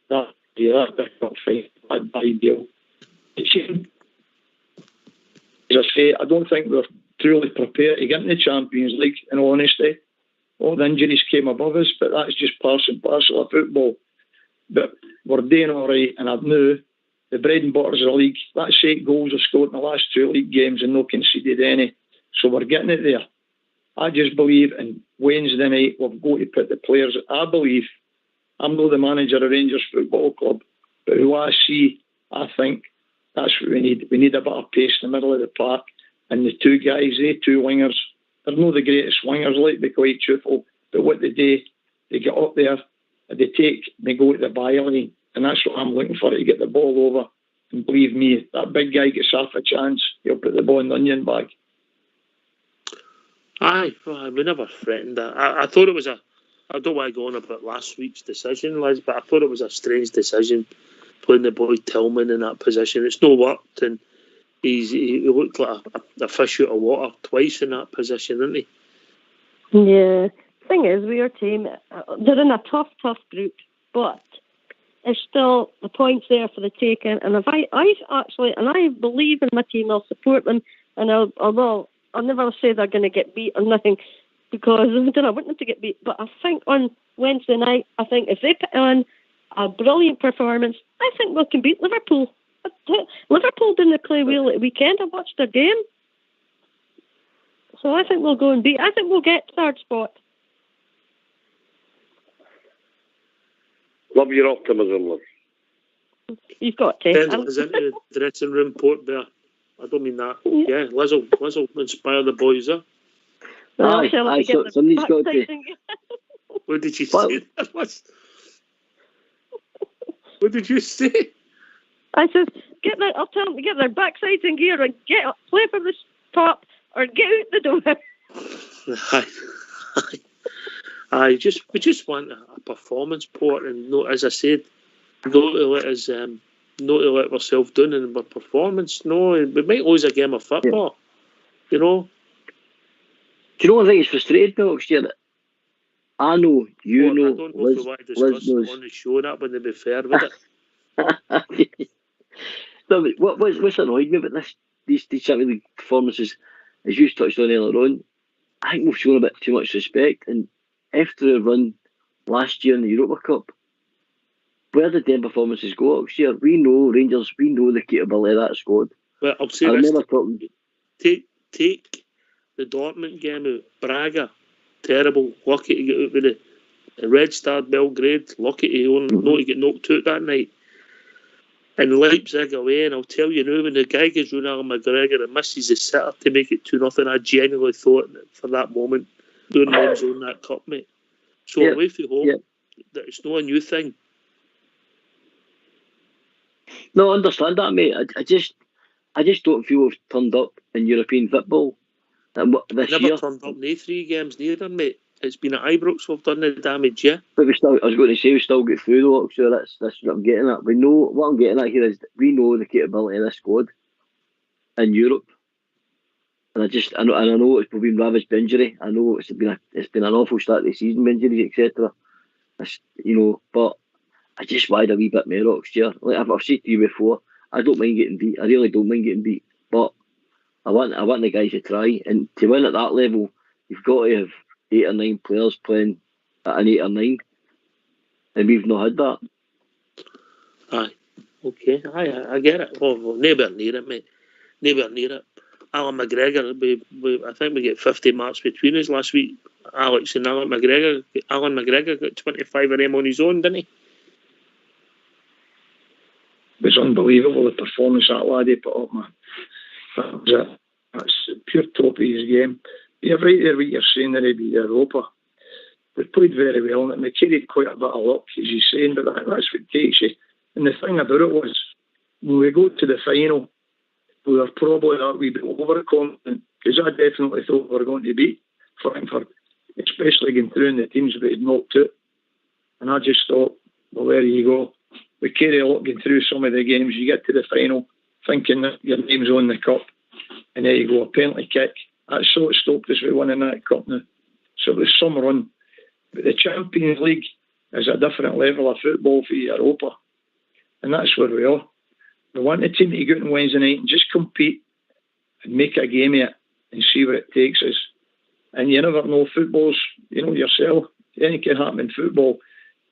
that big up fight, that ideal. As I say, I don't think we're truly prepared to get in the Champions League, in all honesty. All the injuries came above us, but that's just part and parcel of football. But we're doing all right, and I knew the bread and butter of the league. That's 8 goals I've scored in the last 2 league games and not conceded any. So we're getting it there. I just believe in Wednesday night we've got to put the players. I believe, I'm not the manager of Rangers Football Club, but who I see, I think that's what we need. We need a bit of pace in the middle of the park. And the 2 guys, they 2 wingers, they're not the greatest wingers, like, to be quite truthful, but what they do, they get up there, they go to the byline, and that's what I'm looking for, to get the ball over. And believe me, that big guy gets half a chance, he'll put the ball in the onion bag. Aye, we never threatened that. I thought it was I don't want to go on about last week's decision, Liz, but I thought it was a strange decision playing the boy Tillman in that position. It's not worked, and he looked like a fish out of water twice in that position, didn't he? Yeah. Thing is, we are team. They're in a tough group, but there's still the points there for the taking. And if I believe in my team, I'll support them, and I'll never say they're going to get beat or nothing, because I want them to get beat. But I think on Wednesday night, I think if they put on a brilliant performance, I think we can beat Liverpool. Liverpool didn't play well at the weekend. I watched their game. So I think we'll go and beat. I think we'll get 3rd spot. Love your optimism, love. You've got to. Is into the dressing room, Port Bear. I don't mean that. Yeah, Liz will inspire the boys there. Somebody's got to. What did you say? What did you say? I said, I'll tell them to get their backsides in gear and play for the top or get out the door. We just want a performance, Port, and not, as I said, not to let ourselves down in our performance. No, we might lose a game of football, you know. Do you know what I think is frustrating, Alex? I know, you know. I don't know if we want to discuss it on the show. That wouldn't be fair, would it? No, but what's annoyed me about these Champions League performances, as you touched on earlier on, I think we've shown a bit too much respect. And after the run last year in the Europa Cup, where did them performances go next year? We know Rangers, we know the capability of that squad. Well, I'll say this. Take the Dortmund game out. Braga, terrible. Lucky to get out with the Red Star Belgrade. Lucky to not to get knocked out that night. And Leipzig away, and I'll tell you now, when the guy gets round Alan McGregor and misses the sitter to make it 2-0, I genuinely thought that for that moment, doing names on that cup, mate. So away from home, that it's not a new thing. No, I understand that, mate. I just don't feel we've turned up in European football this Never year. turned up in 3 games neither, mate. It's been at Ibrox we've done the damage, yeah. But I was going to say, we still get through though, so that's what I'm getting at. We know, what I'm getting at here is that we know the capability of this squad in Europe. And I know it's been ravaged by injury. I know it's been an awful start to the season with injuries, etc. But I just wanted a wee bit more next year. Like I've said to you before, I don't mind getting beat. I really don't mind getting beat. But I want the guys to try, and to win at that level, you've got to have 8 or 9 players playing at an 8 or 9, and we've not had that. Aye, okay, I get it. Well, nowhere near it, mate. Nowhere near it. Alan McGregor, I think we get 50 marks between us last week. Alex and Alan McGregor. Alan McGregor got 25 of them on his own, didn't he? It was unbelievable, the performance that laddie put up, man. That was it. That's pure top of his game. You're right there what you're saying there about Europa. They played very well and they carried quite a bit of luck, as you're saying, but that's what takes you. And the thing about it was, when we go to the final, we were probably that wee bit overconfident, because I definitely thought we were going to beat Frankfurt, especially going through in the teams that had knocked out. And I just thought, well, there you go. We carry a lot going through some of the games. You get to the final, thinking that your name's on the cup, and there you go, a penalty kick. That's what stopped us from winning that cup now. So there's some run. But the Champions League is a different level of football for Europa. And that's where we are. We want the team to go out on Wednesday night and just compete and make a game of it and see where it takes us. And you never know, football's, yourself, anything can happen in football.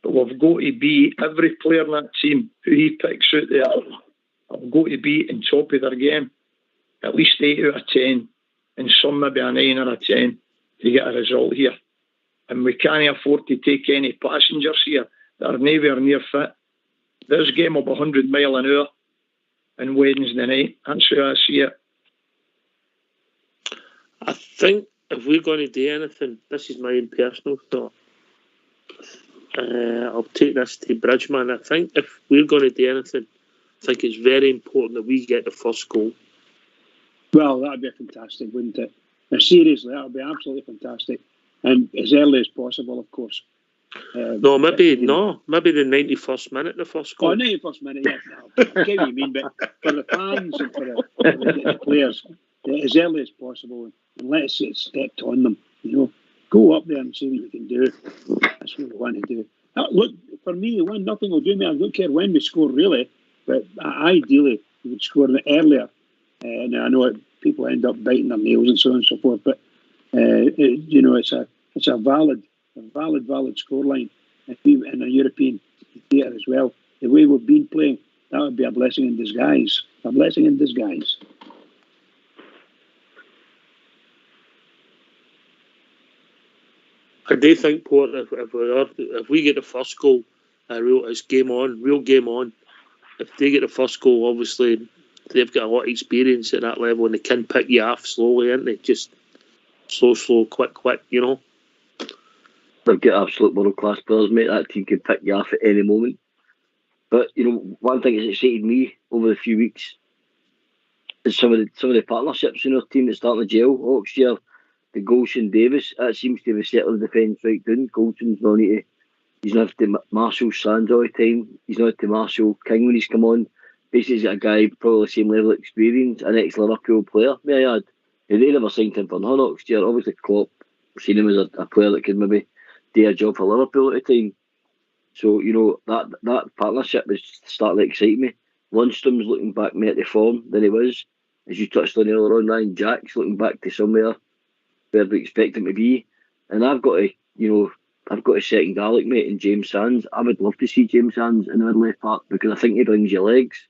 But we've got to be, every player in that team who he picks out there, have got to be on top of their game. At least 8 out of 10, and some maybe a 9 out of 10 to get a result here. And we can't afford to take any passengers here that are nowhere near fit. This game will be 100 mile an hour on Wednesday night. That's how I see it. I think if we're going to do anything, this is my own personal thought. I'll take this to Bridgman. I think if we're going to do anything, I think it's very important that we get the first goal. Well, that would be fantastic, wouldn't it? Now, seriously, that would be absolutely fantastic. And as early as possible, of course. Maybe the 91st minute, the first goal. 91st minute, yes. I get what you mean, but for the fans and for the players, as early as possible, and let us get stepped on them. Go up there and see what you can do. That's what we want to do. Look, for me, 1-0 will do me. I don't care when we score, really, but ideally we would score earlier. Now I know people end up biting their nails and so on and so forth, but it's a valid scoreline. If we in a European theatre as well, the way we've been playing, that would be a blessing in disguise. A blessing in disguise. I do think, Port, if we get the first goal, it's game on, real game on. If they get the first goal, obviously they've got a lot of experience at that level and they can pick you off slowly, aren't they? Just slow, quick, They've got absolute world-class players, mate. That team can pick you off at any moment. But, one thing that's excited me over the few weeks is some of the partnerships in our team that's starting to gel. Oxford, the Golson Davis, that seems to be settling the defence right down. Golson's he's not to Marshall Sands all the time. He's not to Marshall King when he's come on. Basically, he's got a guy probably the same level of experience, an ex-Liverpool player, may I add. They never signed him for nothing. Oxford, obviously Klopp seen him as a player that could maybe do a job for Liverpool at the time. So, that partnership is starting to excite me. Lundstrom's looking back more to form than he was. As you touched on earlier on, Ryan, Jack's looking back to somewhere where we expect him to be. And I've got a second Garlic, mate, in James Sands. I would love to see James Sands in the left part because I think he brings you legs,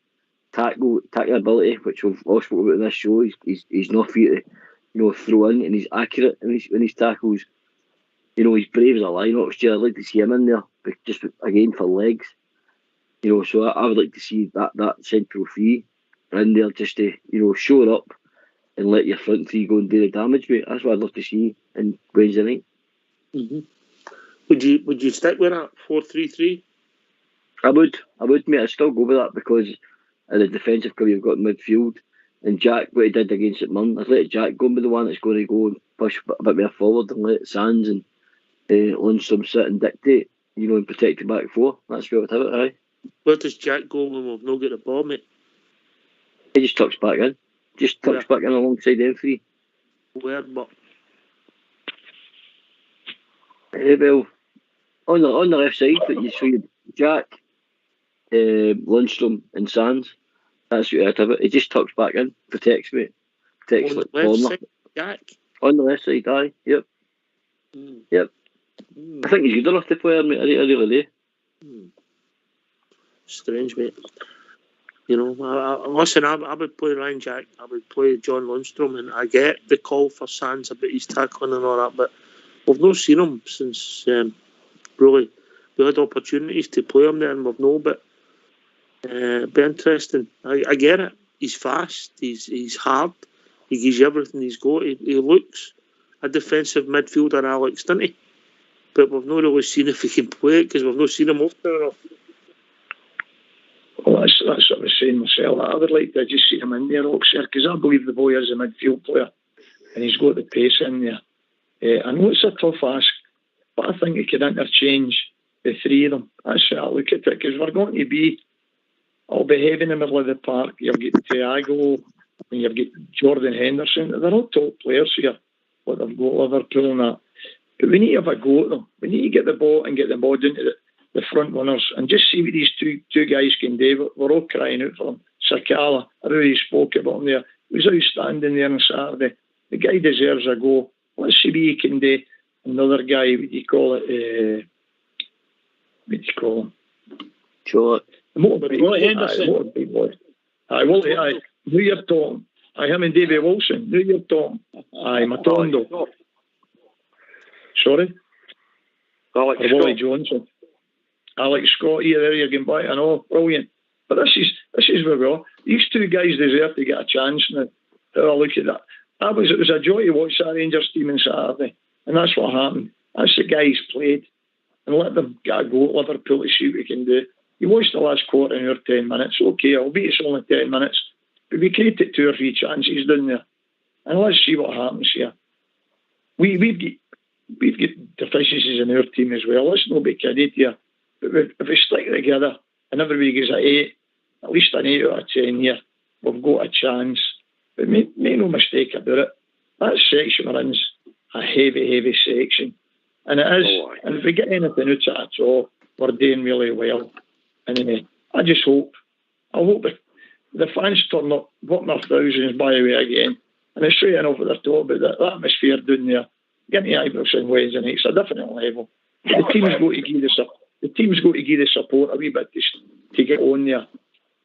tackle ability, which we've all spoken about in this show. He's not for you to throw in, and he's accurate in his tackles. He's brave as a lion. Obviously, I'd like to see him in there, but just again for legs. So I would like to see that central three in there just to show up and let your front three go and do the damage, mate. That's what I'd love to see in Wednesday night. Mm-hmm. Would you stick with that 4-3-3? I would, mate. I'd still go with that because in the defensive career you've got midfield and Jack, what he did against it, I'd let Jack go and be the one that's going to go and push a bit more forward and let Sands and Lundstrom sit and dictate, and protect the back four. That's where I would have it, aye. Where does Jack go when we've not got the ball, mate? He just tucks back in. Back in alongside them three. Where, but? Well, on the left side, but you see Jack, Lundstrom and Sands. That's what I'd have it. He just tucks back in, protects me. Protects on like the left corner. side, Jack? On the left side, aye. Yep. Yep. I think he's good enough to play, mate. I really do. Strange, mate. I would play Ryan Jack. I would play John Lundstrom, and I get the call for Sands about his tackling and all that, but we've not seen him since really we had opportunities to play him there, and we've not. But it'd be interesting. I get it. He's fast. He's hard. He gives you everything he's got. He looks a defensive midfielder, Alex, doesn't he? But we've not really seen if he can play it because we've not seen him often enough. Well, that's what I was saying myself. I would like to just see him in there, Oxford, because I believe the boy is a midfield player and he's got the pace in there. I know it's a tough ask, but I think he could interchange the three of them. That's how I look at it, because we're going to be It'll be heavy in the middle of the park. You've got Thiago and you've got Jordan Henderson. They're all top players here. What they've got, Liverpool and that. But we need to have a go at them. We need to get the ball and get the ball into the front runners and just see what these two guys can do. We're all crying out for them. Sakala, I already spoke about him there. He was outstanding there on Saturday. The guy deserves a go. Let's see what he can do. Another guy, what do you call it? What do you call him? Colak. Willie Henderson. Willie, aye. New Year Tom. Him and Davy Wilson. New Year Tom. Aye, Matondo. Sorry? Alex Willie Scott. Johnson. Alex Scott, there you're getting back. I know, brilliant. But this is where we are. These two guys deserve to get a chance now. How I look at that. It was a joy to watch that Rangers team on Saturday. And that's what happened. That's the guys played. And let them get a go at Liverpool to see what we can do. You watched the last quarter in your 10 minutes. Okay, albeit it's only 10 minutes. But we created 2 or 3 chances down there. And let's see what happens here. We've got deficiencies in our team as well. Let's not be kidded here. But if we stick together and everybody gives an 8, at least an 8 out of 10 here, we've got a chance. But make no mistake about it. That section we're in's a heavy, heavy section. And it is. And if we get anything out of it at all, we're doing really well. Anyway, I hope the fans turn up, what their thousands by the way again. And it's straight enough what they're talking about, that atmosphere down there. Get me Ibrox on Wednesday night. It's a different level. The team's got to give the support a wee bit to get on there.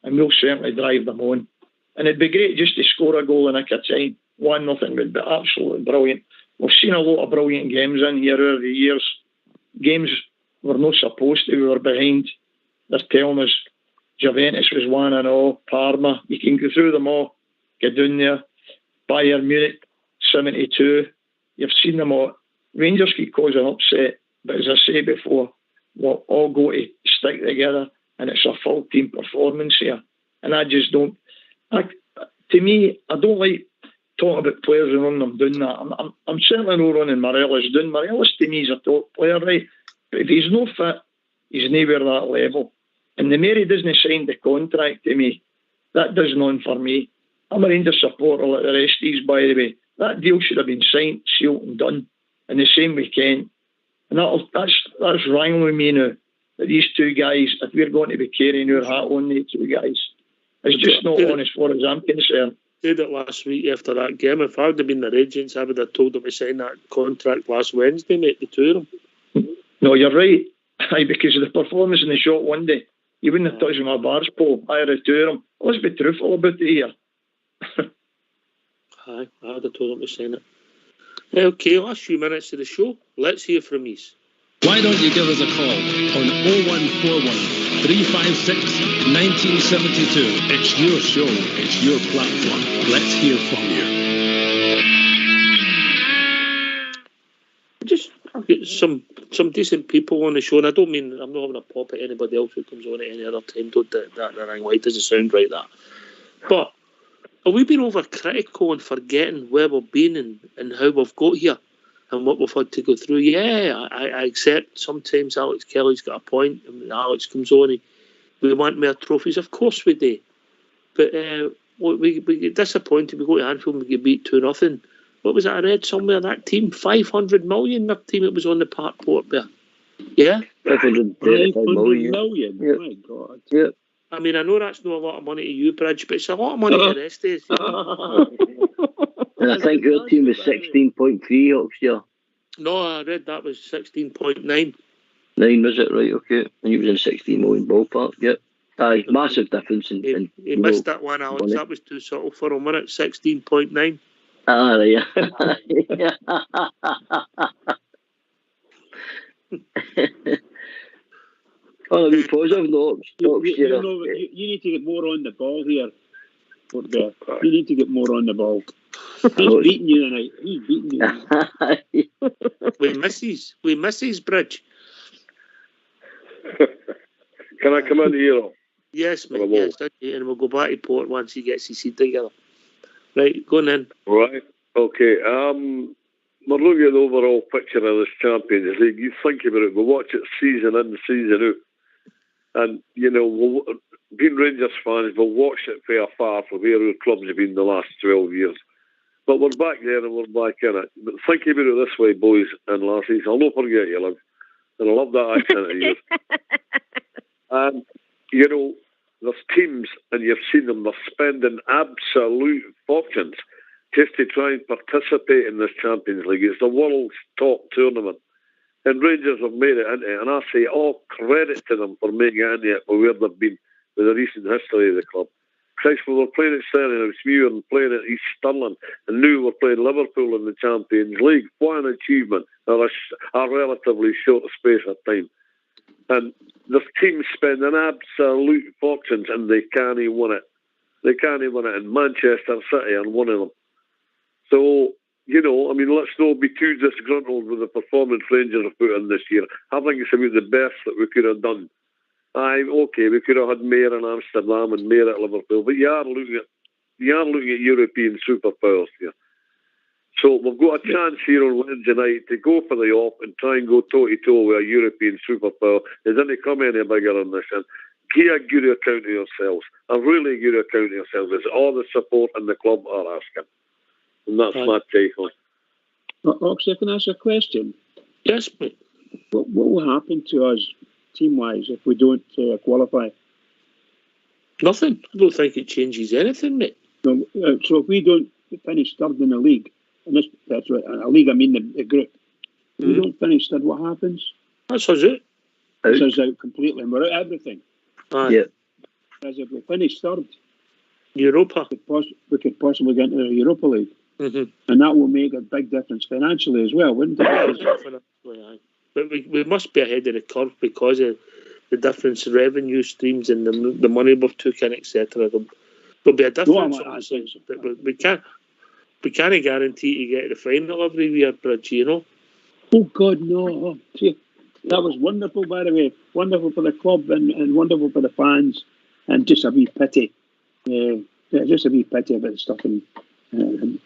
And we'll certainly drive them on. And it'd be great just to score a goal in a nick of time. 1-0 would be absolutely brilliant. We've seen a lot of brilliant games in here over the years. Games we're not supposed to. We were behind. They're telling us Juventus was 1-0, Parma. You can go through them all. Get down there. Bayern Munich, 72. You've seen them all. Rangers keep causing upset. But as I said before, we'll all go to stick together. And it's a full team performance here. And I just don't. To me, I don't like talking about players and running them doing that. I'm certainly not running Morelos down. Morelos to me is a top player, right? But if he's no fit, he's nowhere that level. And the Mary doesn't sign the contract to me. That does none for me. I'm a Rangers supporter like the rest of these, by the way. That deal should have been signed, sealed and done in the same weekend. And that's wrangling with me now. That these two guys, if we're going to be carrying our hat on these two guys, it's just not honest as far as I'm concerned. Did it last week after that game. If I would have been their agents, I would have told them to sign that contract last Wednesday, mate, the two of them. No, you're right. Aye, because of the performance in the shot one day. You wouldn't have touched my bars, Paul. I had the two of them. Let's be truthful about it here. Aye, I would have told them to sign it. Okay, last few minutes of the show. Let's hear from you. Why don't you give us a call on 0141 356 1972. It's your show, it's your platform. Let's hear from you. I've got some decent people on the show, and I don't mean I'm not having a pop at anybody else who comes on at any other time. Don't do that. It doesn't sound right, that. But are we being overcritical and forgetting where we've been and how we've got here and what we've had to go through? Yeah, I accept sometimes Alex Kelly's got a point, and Alex comes on, we want more trophies. Of course we do. But we get disappointed. We go to Anfield and we get beat 2-0. What was it I read somewhere? That team, 500 million, that team that was on the park port there. Yeah? 535 million. Yep. My God. Yep. I mean, I know that's not a lot of money to you, Bridge, but it's a lot of money to the rest of us. You know? And I think our team was 16.3 Ox year. No, I read that was 16.9. 9 was it, right? Okay. And you was in 16 million ballpark. Yep. Aye, massive difference in he missed that one, Alex. Money. That was too subtle for him, wasn't it? 16.9. Ah, yeah. On a wee positive note, you need to get more on the ball here. You need to get more on the ball. He's beating you tonight. He's beating you. We misses Bridge. Can I come in here? Yes, mate. Yes, and we'll go back to Port once he gets his seat together. Right, going in. Right. Okay. We're looking at the overall picture of this Champions League. You think about it. We watch it season in, season out. And, you know, being Rangers fans, will watch it from afar from where our clubs have been the last 12 years. But we're back there and we're back in it. But think about it this way, boys and lassies. I'll not forget you, Liv. And I love that accent of yours. And, you know, there's teams, and you've seen them, they're spending absolute fortunes just to try and participate in this Champions League. It's the world's top tournament. And Rangers have made it into it. And I say all credit to them for making it into it for where they've been with the recent history of the club. Christ, we were playing at Sterling and playing at East Stirling, and now we're playing Liverpool in the Champions League. What an achievement in a relatively short space of time. And the teams spending absolute fortunes and they can't win it. They can't win it. And Manchester City are one of them. So, you know, I mean, let's not be too disgruntled with the performance Rangers have put in this year. I think it's about the best that we could have done. Okay, we could have had Mayor in Amsterdam and Mayor at Liverpool, but you are looking at European superpowers here. So we've got a chance here on Wednesday night to go for the off and try and go toe-to-toe with a European superpower. It doesn't come any bigger than this. And give a good account of yourselves. A really good account of yourselves. It's all the support and the club are asking. And that's my take on it. Oxley, can I ask a question? Yes, mate. What will happen to us team-wise if we don't qualify? Nothing. I don't think it changes anything, mate. No, so if we don't finish third in the league, and that's right, a league, I mean the group, if we don't finish third, what happens? That's us out. That's us out completely, and we're out everything. Yeah. As if we finish third, Europa, we could possibly get into the Europa League. Mm-hmm. And that will make a big difference financially as well, wouldn't it? But we must be ahead of the curve because of the difference in revenue streams and the money we've took in, etc. There'll be a difference, but we can't guarantee to get to the final every year, Bridge, you know. Oh God, no! See, that was wonderful, by the way. Wonderful for the club and wonderful for the fans, and just a wee pity. Just a wee pity about the stuff and.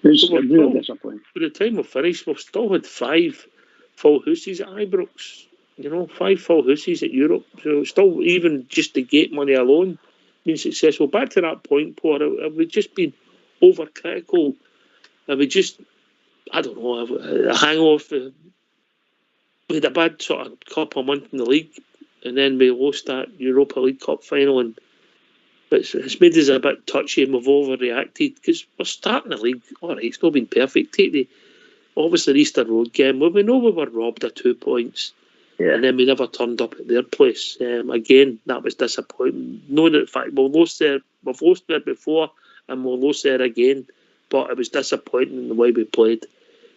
It's really disappointing. By the time we finished, we've still had 5 full houses at Ibrox. You know, 5 full houses at Europe. So still, even just the gate money alone, been successful. Back to that point, Paul, have we just been overcritical? Have we just, I don't know, a hangover? We had a bad sort of couple of months in the league, and then we lost that Europa League Cup final, and it's made us a bit touchy and we've overreacted because we're starting the league. All right, it's not been perfect. Take the Easter Road game where we know we were robbed of 2 points, and then we never turned up at their place. Again, that was disappointing. Knowing that, in fact, we've lost there before and we'll lose there again, but it was disappointing in the way we played.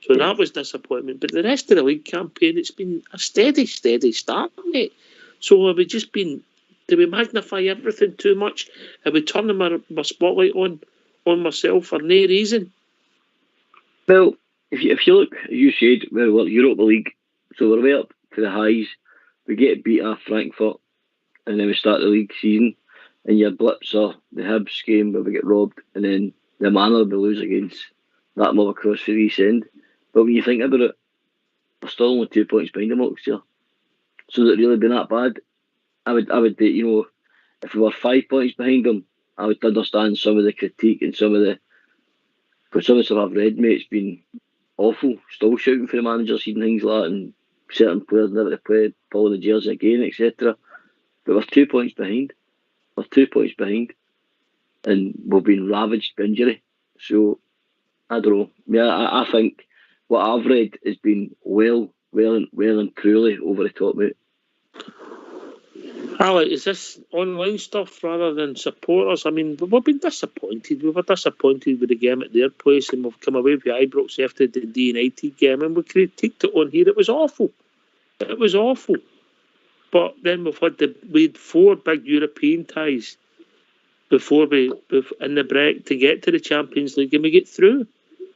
So that was disappointment. But the rest of the league campaign, it's been a steady start, mate. So have we just been? Do we magnify everything too much? Are we turning my spotlight on myself for no reason? Well, if you look, you said, well, Europa League, so we're way up to the highs. We get beat off Frankfurt, and then we start the league season, and your blips are the Hibs game where we get robbed, and then the manner we lose against that mob across the East End. But when you think about it, we're still only 2 points behind them, Oxford. So that really been that bad? I would, you know, if we were 5 points behind them, I would understand some of the critique and some of the, because some of the stuff I've read, mate, it's been awful. Still shouting for the managers and things like that, and certain players never to play, pulling the jersey again, etc. But we're 2 points behind. We're 2 points behind, and we've been ravaged by injury. So I don't know. Yeah, I think what I've read has been well and truly over the top, mate. Alec, is this online stuff rather than supporters? I mean, we've been disappointed. We were disappointed with the game at their place, and we've come away with Ibrox after the United game, and we critiqued it on here. It was awful. It was awful. But then we had 4 big European ties before in the break to get to the Champions League, and we get through.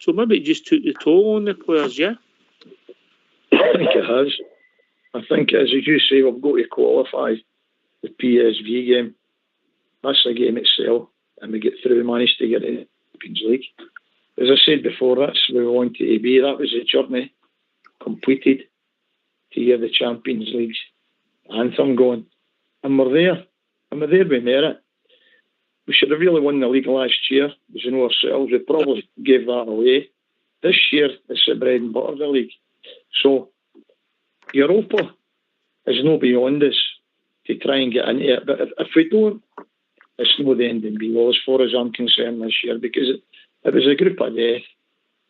So maybe it just took the toll on the players, yeah? I think it has. I think, as you say, we've got to qualify. The PSV game, that's the game itself, and we get through, managed to get in the Champions League. As I said before, that's where we wanted to be. That was the journey completed to hear the Champions League's anthem going, and we're there, with merit. we should have really won the league last year. As you know ourselves, we probably gave that away. This year, it's the bread and butter of the league. So, Europa is no beyond us to try and get into it. But if we don't, it's no the end and be all as far as I'm concerned this year, because it was a group of death,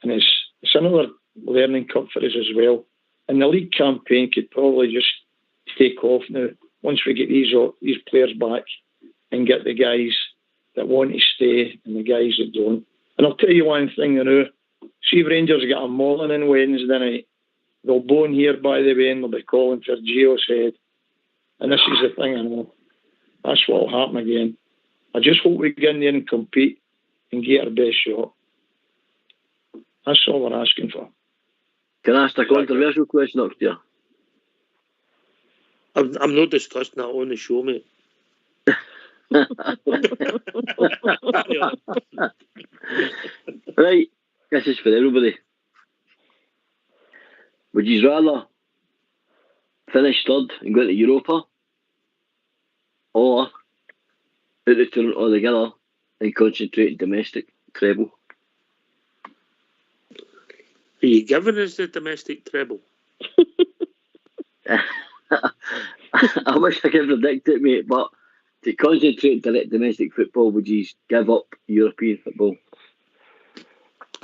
and it's another learning curve for us as well. And the league campaign could probably just take off now once we get these players back and get the guys that want to stay and the guys that don't. And I'll tell you one thing, see if Rangers get a mauling on Wednesday night, they'll bone here by the way and they'll be calling for Gio's head. And this is the thing, I know. That's what will happen again. I just hope we get in there and compete and get our best shot. That's all we're asking for. Can I ask a controversial question up there? I'm not discussing that on the show, mate. Right, this is for everybody. Would you rather finish third and go to Europa, or out the tournament altogether and concentrate on domestic treble? Are you giving us the domestic treble? I wish I could predict it, mate, but to concentrate on domestic football, would you give up European football?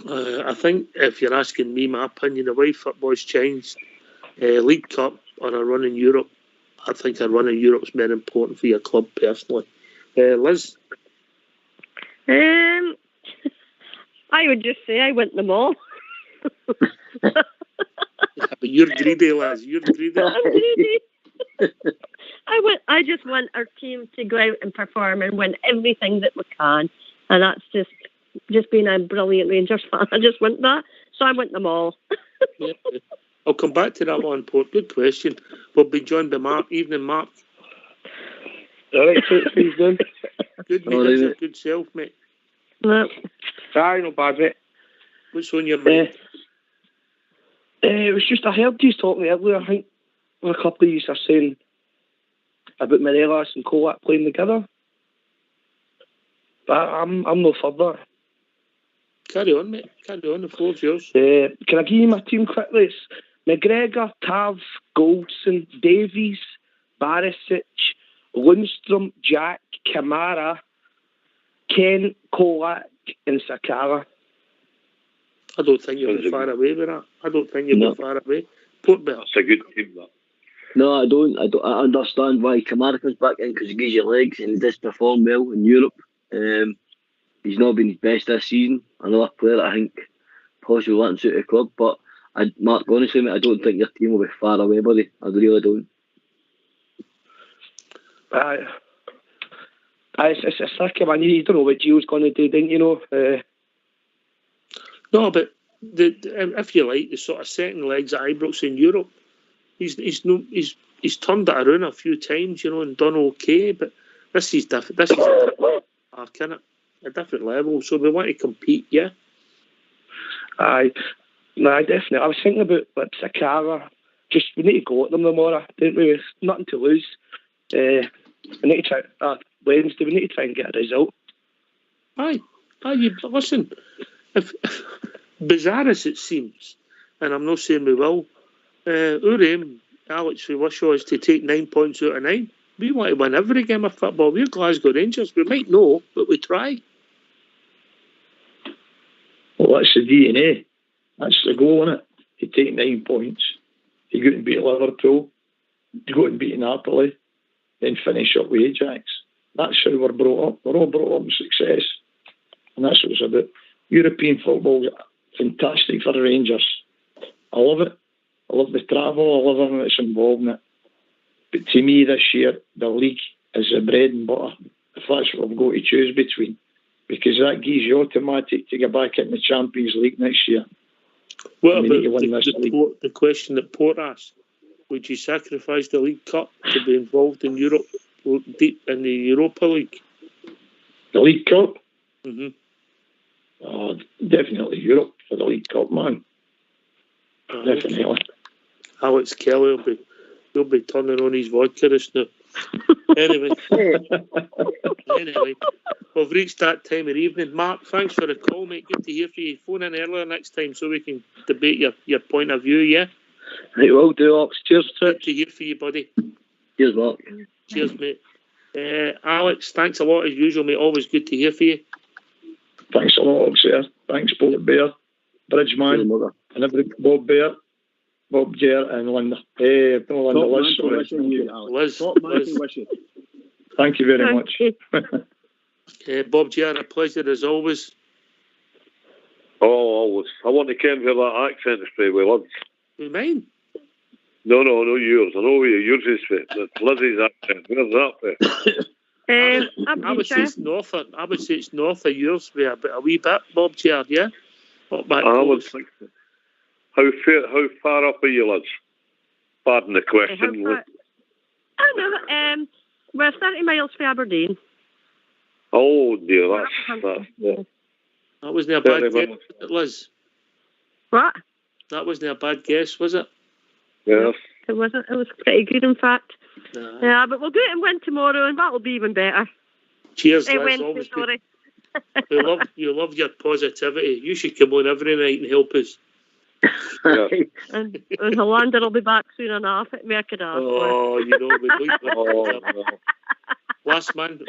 I think if you're asking me my opinion, the way football's changed, League Cup or a run in Europe, I think a run in Europe's more important for your club personally. Liz? I would just say I went them all. But you're greedy, Liz. You're greedy. I'm greedy. I just want our team to go out and perform and win everything that we can, and that's just being a brilliant Rangers fan. I just want that, so I want them all. Yeah. I'll come back to that one, Port. Good question. We'll be joined by Mark. Evening, Mark. All right, so it's things done. Good, mate. That's a good self, mate. No. Aye, not bad, mate. What's on your mind? It was just, I heard you talking earlier, I think, a couple of you are saying about Morelos and Colak playing together. But I'm no further. Carry on, mate. Carry on. The floor's yours. Can I give you my team quickly? It's McGregor, Tav, Goldson, Davies, Barisic, Lundstrom, Jack, Kamara, Kent, Colak, and Sakala. I don't think you'll be far away with that. I don't think you'll be far away. Port Bell. That's a good team, that. No, I don't. I understand why Kamara comes back in, because he gives you legs and he does perform well in Europe. He's not been his best this season. Another player that I think possibly wants to suit the club. But Mark, honestly, mate, I don't think your team will be far away, buddy. I really don't. It's like a man. You don't know what Gio's going to do, didn't you know? No, but if you like, the sort of second legs at Ibrox in Europe, he's turned it around a few times, you know, and done okay. But this is different. This is a different level. So we want to compete, yeah. Aye, definitely. I was thinking about like Sakala. Just we need to go at them tomorrow, don't we? There's nothing to lose. We need to try Wednesday. We need to try and get a result. Aye. Listen. If bizarre as it seems, and I'm not saying we will, our aim, Alex, we wish is to take 9 points out of 9. We want to win every game of football. We're Glasgow Rangers. We might know, but we try. Well, that's the DNA. That's the goal, isn't it? To take 9 points. You go and beat Liverpool, you go and beat Napoli, then finish up with Ajax. That's how we're brought up. We're all brought up in success. And that's what it's about. European football, fantastic for the Rangers. I love it. I love the travel. I love everything that's involved in it. But to me this year, the league is the bread and butter, if that's what we've got to choose between. Because that gives you automatic to get back in the Champions League next year. What about the question that Port asked? Would you sacrifice the League Cup to be involved in Europe, deep in the Europa League? The League Cup? Mm-hmm. Oh, definitely Europe for the League Cup, man. Definitely. Alex Kelly will be turning on his vodka just now. Anyway, we've reached that time of evening. Mark, thanks for the call, mate. Good to hear from you. Phone in earlier next time so we can debate your point of view, yeah? Right, well do, Ox. Cheers, Good to hear from you, buddy. Cheers, Mark. Cheers, mate. Alex, thanks a lot as usual, mate. Always good to hear from you. Thanks a lot, Ox. Thanks, Port Bear, Bridgeman, and every Bob Bear, Bob Jer, and Linda. Liz. Liz. Thank you very much. Bob Jer, a pleasure as always. Oh, always. I want to come here that accent to play with lads. With mine? No, yours. I know where yours is fit. That's Lizzie's accent. Where's that fit? I would say it's north of yours, but a wee bit, Bob Jer, yeah? I would think so. How far up are you, lads? Pardon the question. I know. We're 30 miles from Aberdeen. Oh dear, that's that wasn't a bad guess, Liz. What? That wasn't a bad guess, was it? Yeah. It wasn't. It was pretty good, in fact. Nah. Yeah, but we'll go out and win tomorrow, and that'll be even better. Cheers, Liz. Wednesday, always sorry. You love your positivity. You should come on every night and help us. Yeah. and Hollander will be back soon enough at Mercadar. Oh, you know, no. Last word,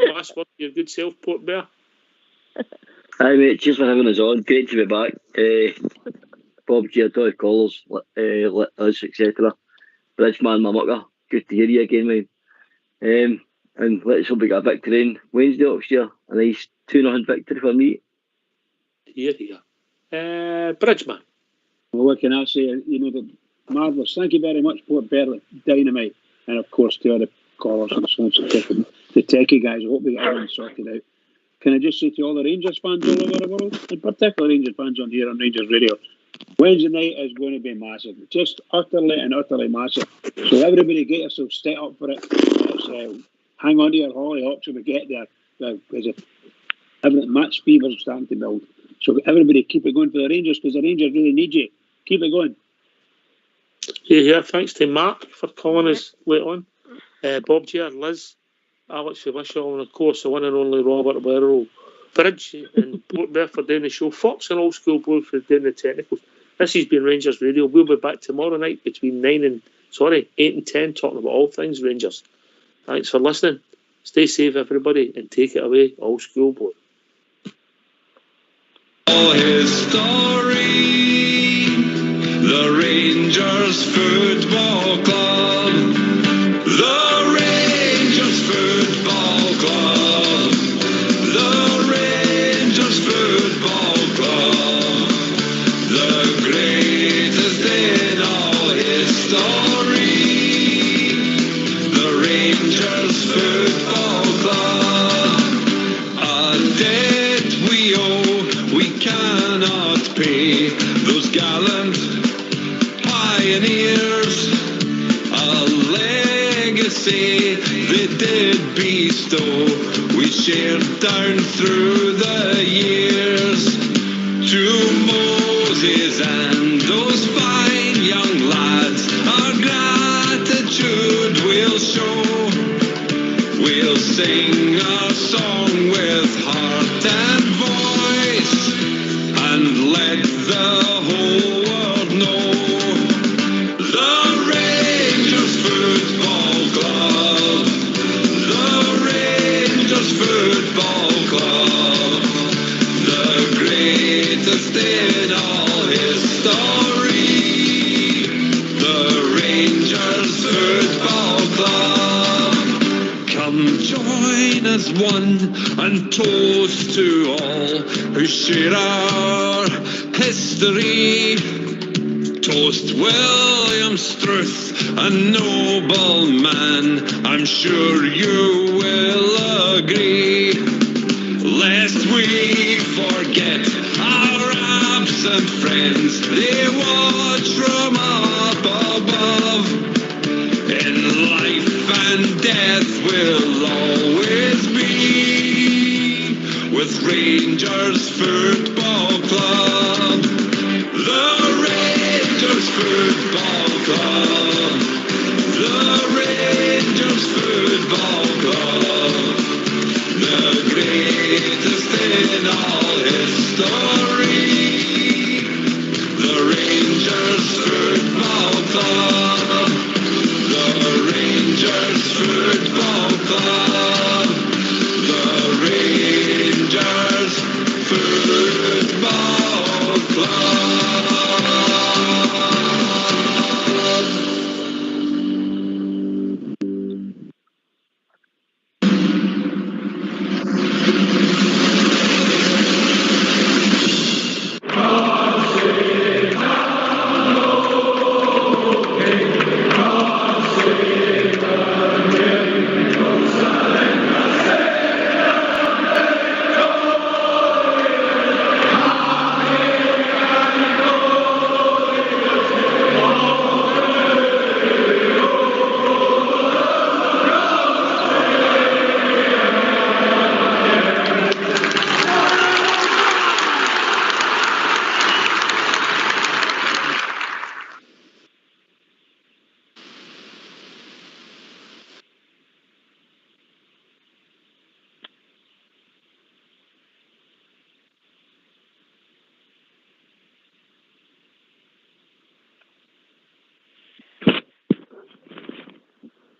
your good self, Port Bear. Hi, mate. Cheers for having us on. Great to be back. Bob G, Toy Callers, us, etc. Bridgeman, my mucker. Good to hear you again, mate. And let's hope we get a victory in Wednesday next year. A nice 2-0 victory for me. Here. Bridgeman. Well, what can I say? The marvellous. Thank you very much, Port Bear. Dynamite. And of course, to other callers and so on, the techie guys. I hope we get everything sorted out. Can I just say to all the Rangers fans all over the world, in particular Rangers fans on here on Rangers Radio, Wednesday night is going to be massive. Just utterly massive. So everybody get yourself set up for it. Hang on to your hollyhocks when we get there. Because everything match fevers starting to build. So everybody keep it going for the Rangers, because the Rangers really need you. Keep it going. Yeah, thanks to Mark for calling us late on. Bob G, Liz, Alex Felicia, and of course the one and only Robert Werrell, Bridge and Port Bear for doing the show, Fox and Old School Blue for doing the technicals. This has been Rangers Radio. We'll be back tomorrow night between 8 and 10 talking about all things Rangers. Thanks for listening. Stay safe, everybody, and take it away, Old School Blue. His story, the Rangers Football Club, the Rangers Football Club, the Rangers Football Club, the greatest in all history, the Rangers Football Club, a debt we owe, we cannot pay. Those gallant pioneers, a legacy they did bestow, we shared down through the years. To Moses and those fine young lads, our gratitude we'll show. We'll sing our song with heart and voice, and let the whole world know. The Rangers Football Club, the Rangers Football Club, the greatest in all history, the Rangers Football Club. Come join as one and toast to all who share our history. Toast William Struth, a noble man, I'm sure you will agree. Lest we forget our absent friends, they watch from up above. In life and death will always be with Rangers Football Club, the Rangers Football Club, the Rangers Rangers Football Club, the greatest in all history. The Rangers Football Club, the Rangers Football Club, the Rangers Football Club.